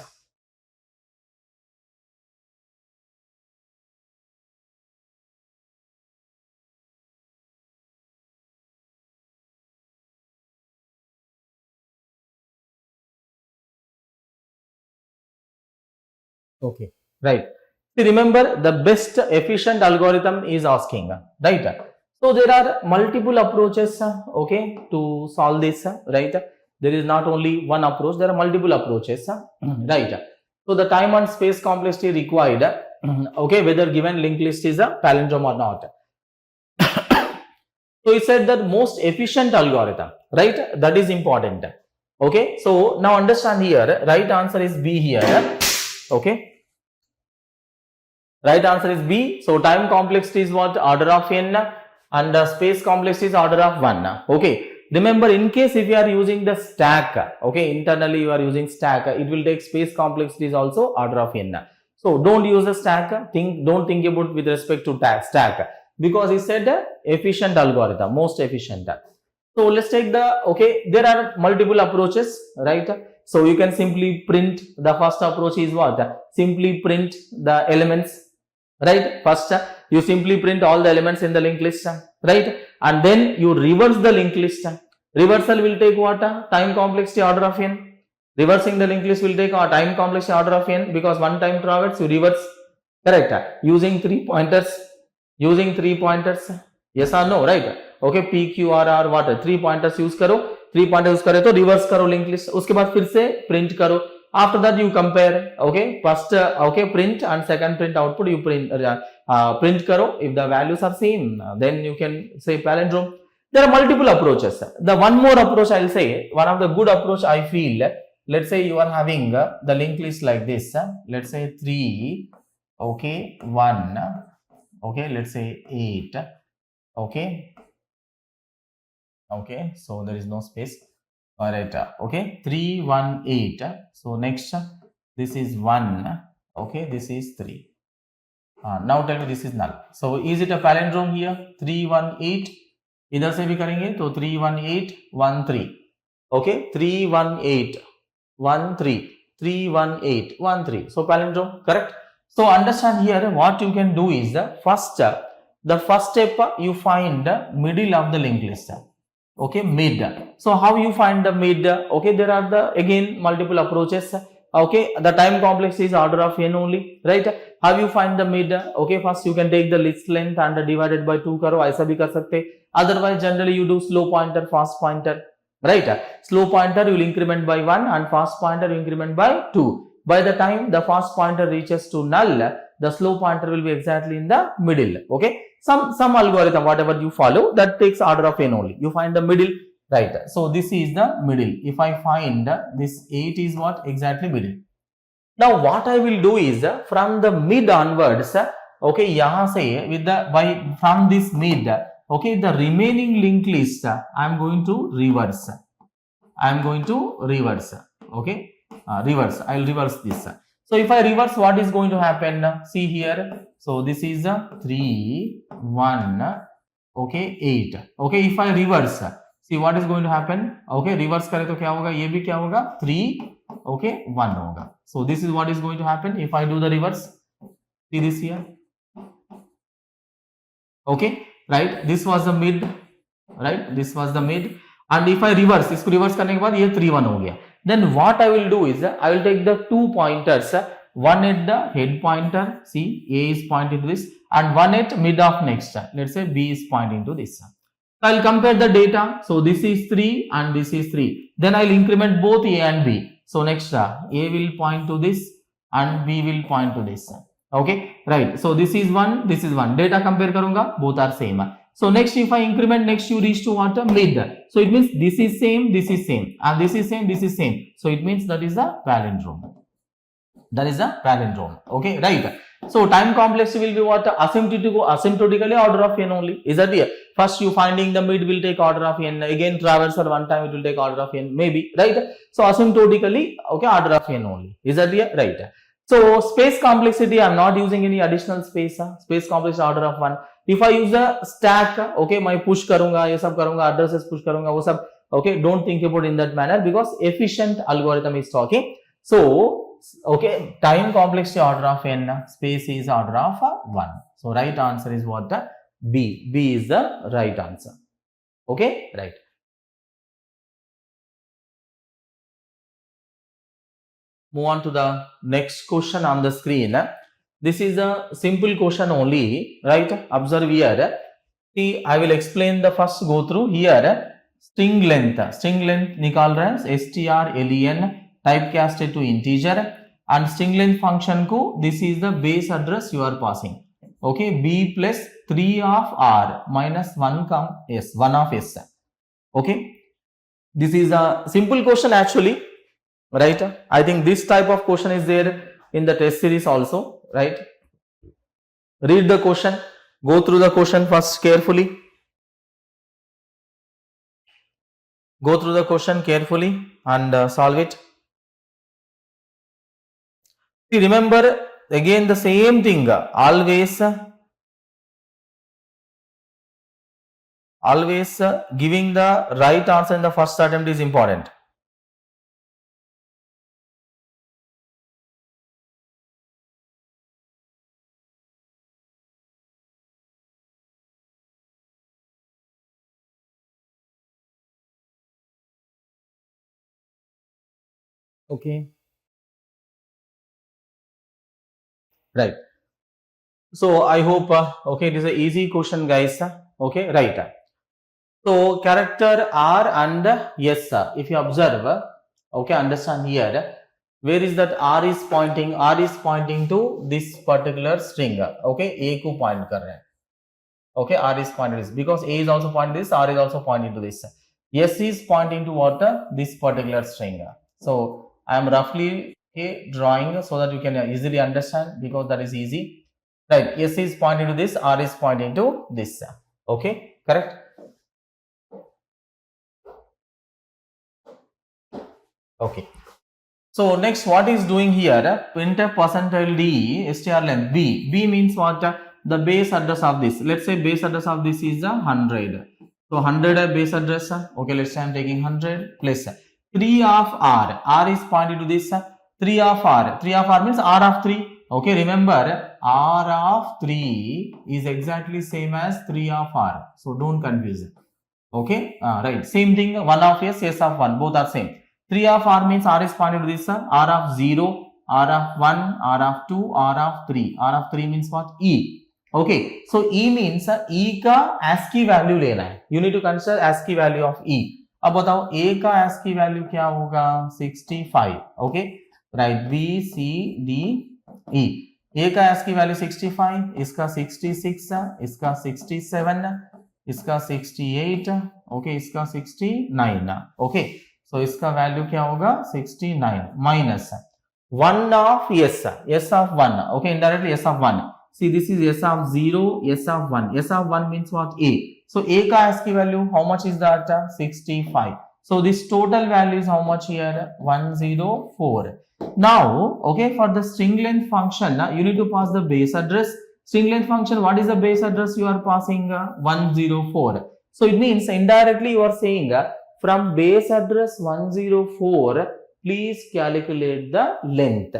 Okay, right. See, remember the best efficient algorithm is asking, right? So there are multiple approaches, okay, to solve this, right? There is not only one approach, there are multiple approaches, right? So the time and space complexity required, okay, whether given linked list is a palindrome or not. So it said that most efficient algorithm, right? That is important. Okay, so now understand here, right answer is B here. Okay. Right answer is B. So time complexity is what? Order of n, and space complexity is order of 1. Okay. Remember, in case if you are using the stack, okay, internally you are using stack, it will take space complexity is also order of n. So don't use the stack. Don't think about with respect to stack. because he said efficient algorithm, most efficient. So let's take the, okay, there are multiple approaches, right? So you can simply print, the first approach is what? Simply print the elements, right? First, you simply print all the elements in the linked list, right? And then you reverse the linked list. Reversal will take what? Time complexity order of n. Reversing the linked list will take a time complexity order of n, because one time traverse you reverse, correct? Using 3 pointers, yes or no, right? Okay, p q r r what 3 pointers use करो, 3 pointers use करे तो reverse करो linked list, उसके बाद फिर से print करो. After that you compare, okay, first okay, print and second print output you print karo. If the values are same, then you can say palindrome. There are multiple approaches. The one more approach I'll say, one of the good approach I feel, let's say you are having the linked list like this, let's say 3, okay, 1, okay, let's say 8, okay, okay, so there is no space. All right, okay, 3, 1, 8. So next, this is 1, okay, this is 3. Now tell me this is null. So is it a palindrome here? 3, 1, 8. इधर से भी करेंगे तो 3, 1, 8, 1, 3. Okay, 3, 1, 8, 1, 3. 3, 1, 8, 1, 3. So palindrome, correct? So understand here what you can do is the first step you find the middle of the linked list. Okay, mid. So how you find the mid? Okay, there are the again multiple approaches. Okay, the time complex is order of n only, right? How you find the mid? Okay, first you can take the list length and divided by 2 करो, ऐसा भी कर सकते. Otherwise generally you do slow pointer, fast pointer, right? Slow pointer you will increment by 1 and fast pointer you increment by 2. By the time the fast pointer reaches to null, the slow pointer will be exactly in the middle. Okay, some algorithm whatever you follow that takes order of n only, you find the middle, right? So this is the middle. If I find this 8 is what? Exactly middle. Now what I will do is from the mid onwards, okay, yahan se with the from this mid, okay, the remaining linked list I am going to reverse. Okay, reverse. I will reverse this. So if I reverse, what is going to happen? See here. So this is 3, 1, okay, 8. Okay, if I reverse, see what is going to happen? Okay, reverse करे तो क्या होगा? ये भी क्या होगा? 3, okay, 1 होगा. So this is what is going to happen if I do the reverse. See this here. Okay, right? This was the mid, right? This was the mid. And if I reverse, इसको reverse करने के बाद ये 3, 1 हो गया. Then what I will do is I will take the 2 pointers, one at the head pointer, see A is pointing to this, and one at mid of next. Let's say B is pointing to this. So I will compare the data. So this is 3 and this is 3. Then I will increment both A and B. So next A will point to this and B will point to this. Okay, right? So this is 1, this is 1. Data compare karunga, both are same. So next if I increment, next you reach to what? Mid. So it means this is same, and this is same, this is same. So it means that is a palindrome. That is a palindrome. Okay, right? So time complexity will be what? Asymptotically order of n only. Is that here? First you finding the mid will take order of n. Again traversal one time it will take order of n, maybe, right? So asymptotically, okay, order of n only. Is that here? Right? So space complexity, I am not using any additional space. Space complexity order of 1. If I use a stack, okay, मैं push करूंगा, ये सब करूंगा, addresses push करूंगा, वो सब, okay, don't think about in that manner because efficient algorithm is talking. So, okay, time complexity order of n, space is order of 1. So right answer is what? B. B is the right answer. Okay, right. Move on to the next question on the screen. This is a simple question only, right? Observe here. See, I will explain the first go through here. String length निकाल रहे हैं, strlen typecasted to integer and string length function को this is the base address you are passing. Okay, b plus 3 of r minus 1 s, 1 of s. Okay, this is a simple question actually, right? I think this type of question is there in the test series also, right? Read the question, go through the question first carefully. Go through the question carefully and solve it. See, remember again the same thing, always always giving the right answer in the first attempt is important. Okay, right. So I hope okay, it is an easy question, guys. Okay, right. So character R and S. If you observe, okay, understand here. Where is that R is pointing? R is pointing to this particular string. Okay, A को point कर रहे हैं. Okay, R is pointing to this because A is also pointing to this. R is also pointing to this. S is pointing to what? This particular string. So I am roughly drawing so that you can easily understand because that is easy. Right. S is pointing to this. R is pointing to this. Okay, correct. Okay. So next, what is doing here? Printf percentile d str length b. B means what? The base address of this. Let's say base address of this is 100. So 100 base address. Okay, let's say I'm taking 100 plus 3 of r. R is pointing to this. 3 of r. 3 of r means r of 3. Okay, remember r of 3 is exactly same as 3 of r. So don't confuse it. Okay, right. Same thing. 1 of s, s of 1. Both are same. 3 of r means r is pointing to this, r of 0, r of 1, r of 2, r of 3. R of 3 means what? E. Okay, so E means E का ASCII value लेना है. You need to consider ASCII value of E. अब बताओ A का ASCII value क्या होगा? 65. Okay, right. B, C, D, E. A का ASCII value 65, इसका 66, इसका 67, इसका 68, okay, इसका 69. Okay. So इसका वैल्यू क्या होगा? 69 minus 1 of s, s of 1. Okay, indirectly s of 1. See, this is s of 0, s of 1. S of 1 means what? A. So A का ASCII value, how much is that? 65. So this total value is how much here? 104. Now, okay, for the string length function, you need to pass the base address. String length function, what is the base address you are passing? 104. So it means indirectly you are saying from base address 104, please calculate the length.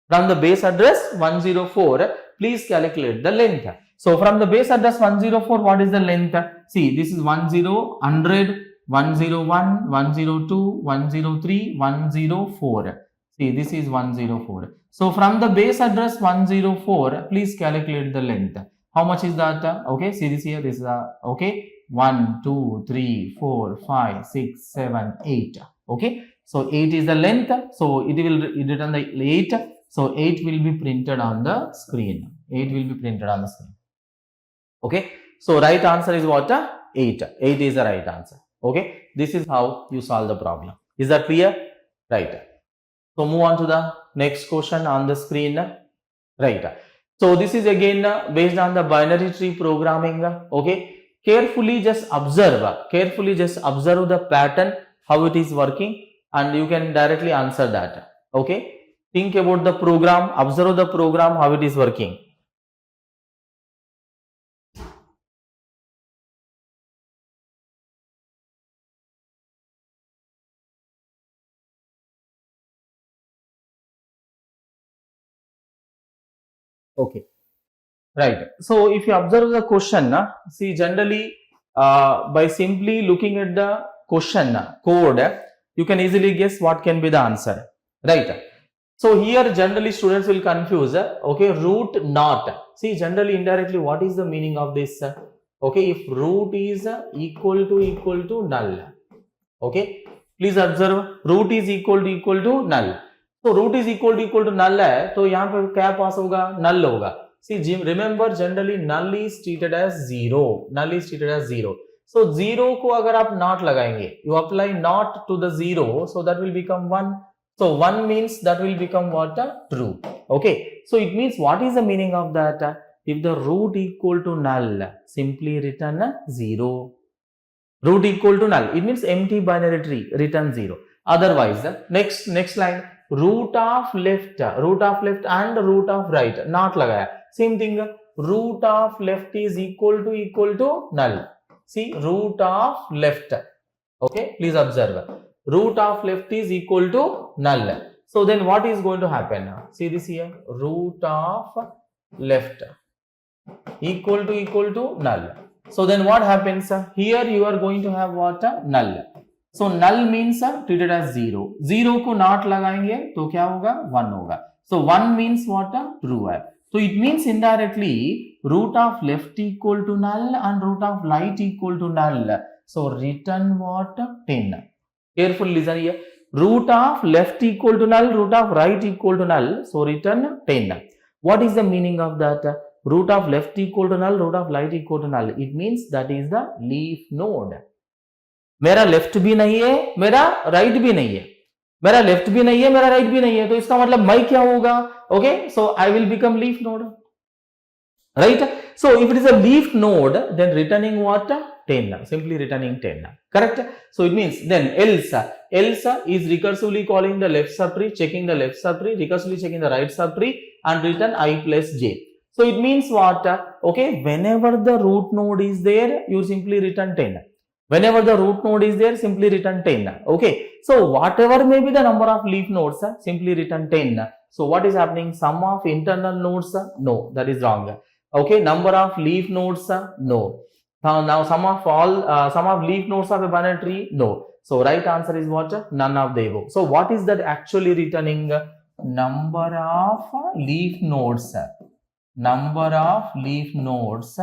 From the base address 104, please calculate the length. So from the base address 104, what is the length? See, this is 10, 100, 101, 102, 103, 104. See, this is 104. So from the base address 104, please calculate the length. How much is that? Okay, see this here, this is okay. 1, 2, 3, 4, 5, 6, 7, 8. Okay, so 8 is the length. So it will return the 8. So 8 will be printed on the screen. 8 will be printed on the screen. Okay, so right answer is what? 8. 8 is the right answer. Okay, this is how you solve the problem. Is that clear? Right. So move on to the next question on the screen. Right. So this is again based on the binary tree programming. Okay. Carefully just observe the pattern, how it is working, and you can directly answer that. Okay. Think about the program, observe the program, how it is working. Okay. Right. So if you observe the question, see generally by simply looking at the question code, you can easily guess what can be the answer. Right. So here generally students will confuse, okay, root not. See generally indirectly what is the meaning of this? Okay, if root is equal to null. Okay, please observe root is equal to null. So root is equal to null है, तो यहाँ पर क्या पास होगा? Null होगा. See, remember generally null is treated as 0. Null is treated as 0. So 0 को अगर आप not लगाएंगे, you apply not to the 0, so that will become 1. So 1 means that will become what? True. Okay. So it means what is the meaning of that? If the root equal to null, simply return 0. Root equal to null, it means empty binary tree, return 0. Otherwise, next line, root of left and root of right, not lagaya. Same thing, root of left is equal to null. See, root of left. Okay, please observe. Root of left is equal to null. So then what is going to happen? See this here. Root of left equal to null. So then what happens? Here you are going to have what? Null. So null means treated as 0. 0 को not लगाएंगे तो क्या होगा? 1 होगा. So 1 means what? True है. So it means indirectly root of left equal to null and root of right equal to null. So return what? 10. Carefully listen here. Root of left equal to null, root of right equal to null. So return 10. What is the meaning of that? Root of left equal to null, root of right equal to null. It means that is the leaf node. मेरा left भी नहीं है, मेरा right भी नहीं है, मेरा left भी नहीं है, मेरा राइट भी नहीं है, तो इसका मतलब मैं क्या होगा? Okay, so I will become leaf node, right? So if it is a leaf node, then returning what? 10, simply returning 10, correct? So it means then else is recursively calling the left subtree, checking the left subtree, recursively checking the right subtree, and return I plus j. So it means what? Okay, whenever the root node is there, you simply return 10. Whenever the root node is there, simply return 10. Okay, so whatever may be the number of leaf nodes, simply return 10. So what is happening? Sum of internal nodes? No, that is wrong. Okay, number of leaf nodes? No. Now sum of leaf nodes of a binary tree? No. So right answer is what? None of the above. So what is that actually returning? Number of leaf nodes. Number of leaf nodes,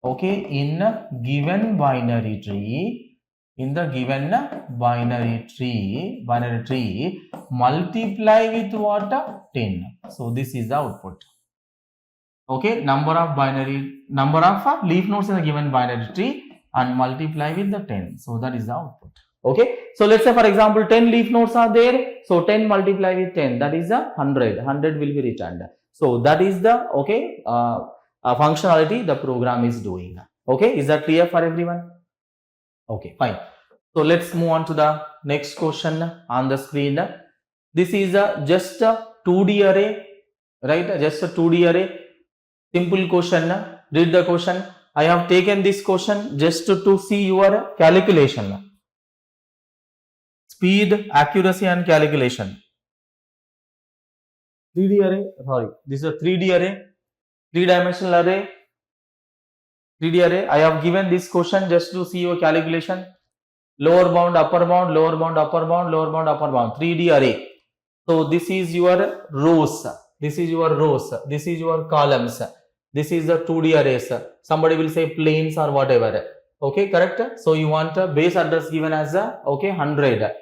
okay, in given binary tree, in the given binary tree multiply with what? 10. So this is the output. Okay, number of leaf nodes in the given binary tree and multiply with the 10. So that is the output. Okay, so let's say for example 10 leaf nodes are there. So 10 multiply with 10, that is a 100. 100 will be returned. So that is the functionality the program is doing. Okay, is that clear for everyone? Okay, fine. So let's move on to the next question on the screen. This is just a 2D array, right? Just a 2D array. Simple question. Read the question. I have taken this question just to see your calculation. Speed, accuracy and calculation. 3D array, sorry, this is a 3D array, 3-dimensional array, 3D array. I have given this question just to see your calculation. Lower bound, upper bound, lower bound, upper bound, lower bound, upper bound, 3D array. So this is your rows, this is your rows, this is your columns, this is the 2D arrays. Somebody will say planes or whatever. Okay, correct? So you want a base address given as a 100.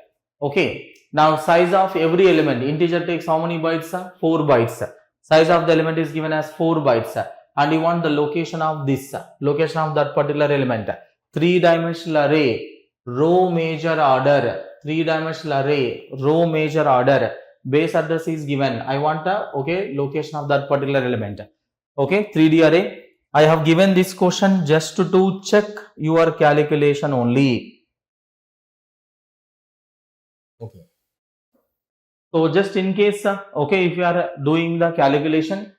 Okay. Now size of every element, integer takes how many bytes? 4 bytes. Size of the element is given as 4 bytes. And you want the location of this, location of that particular element. 3-dimensional array, row major order, 3-dimensional array, row major order, base address is given. I want a location of that particular element. Okay, 3D array. I have given this question just to check your calculation only. Okay. So just in case, if you are doing the calculation,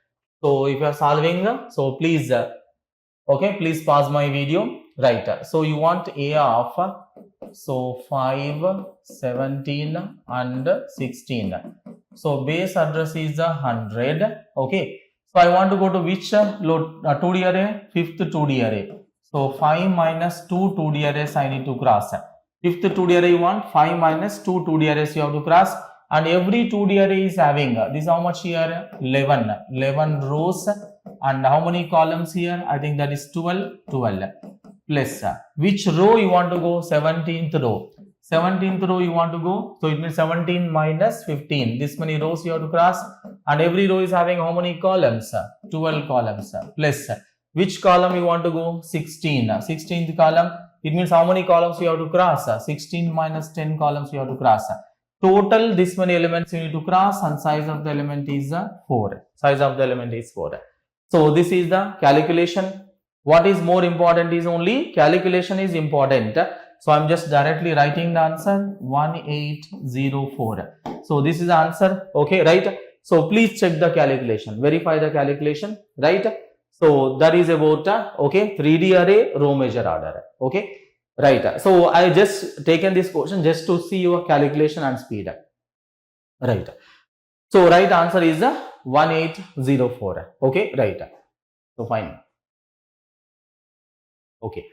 so if you are solving, so please, please pause my video. Right. So you want A of 5, 17 and 16. So base address is 100. Okay. So I want to go to which 2D array? 5th 2D array. So 5 minus 2 2D arrays I need to cross. 5th 2D array you want 5 minus 2 2D arrays you have to cross. And every 2D array is having this how much here? 11 rows. And how many columns here? I think that is 12 plus which row you want to go? 17th row. 17th row you want to go, so it means 17 minus 15. This many rows you have to cross, and every row is having how many columns? 12 columns plus which column you want to go? 16. 16th column. It means how many columns you have to cross? 16 minus 10 columns you have to cross. Total this many elements you need to cross, and size of the element is 4. Size of the element is 4. So this is the calculation. What is more important is only calculation is important. So I am just directly writing the answer 1804. So this is the answer. Okay, right? So please check the calculation, verify the calculation, right? So that is about okay, 3D array, row measure order. Okay, right. So I just taken this question just to see your calculation and speed. Right. So right answer is 1804. Okay, right. So fine. Okay.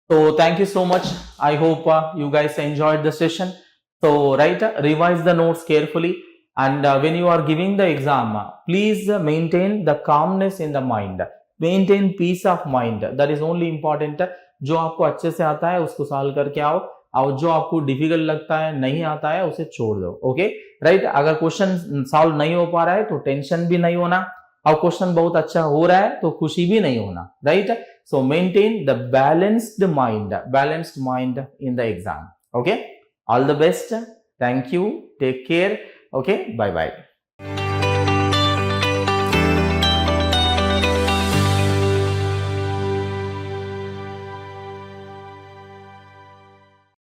So thank you so much. I hope you guys enjoyed the session. So right, revise the notes carefully, and when you are giving the exam, please maintain the calmness in the mind. Maintain peace of mind. That is only important. जो आपको अच्छे से आता है उसको solve करके आओ, और जो आपको डिफिकल्ट लगता है, नहीं आता है, उसे छोड़ दो. Okay, right. अगर क्वेश्चन सॉल्व नहीं हो पा रहा है तो टेंशन भी नहीं होना, और क्वेश्चन बहुत अच्छा हो रहा है तो खुशी भी नहीं होना. Right. So maintain the balanced mind in the exam. Okay. All the best. Thank you. Take care. Okay. Bye bye.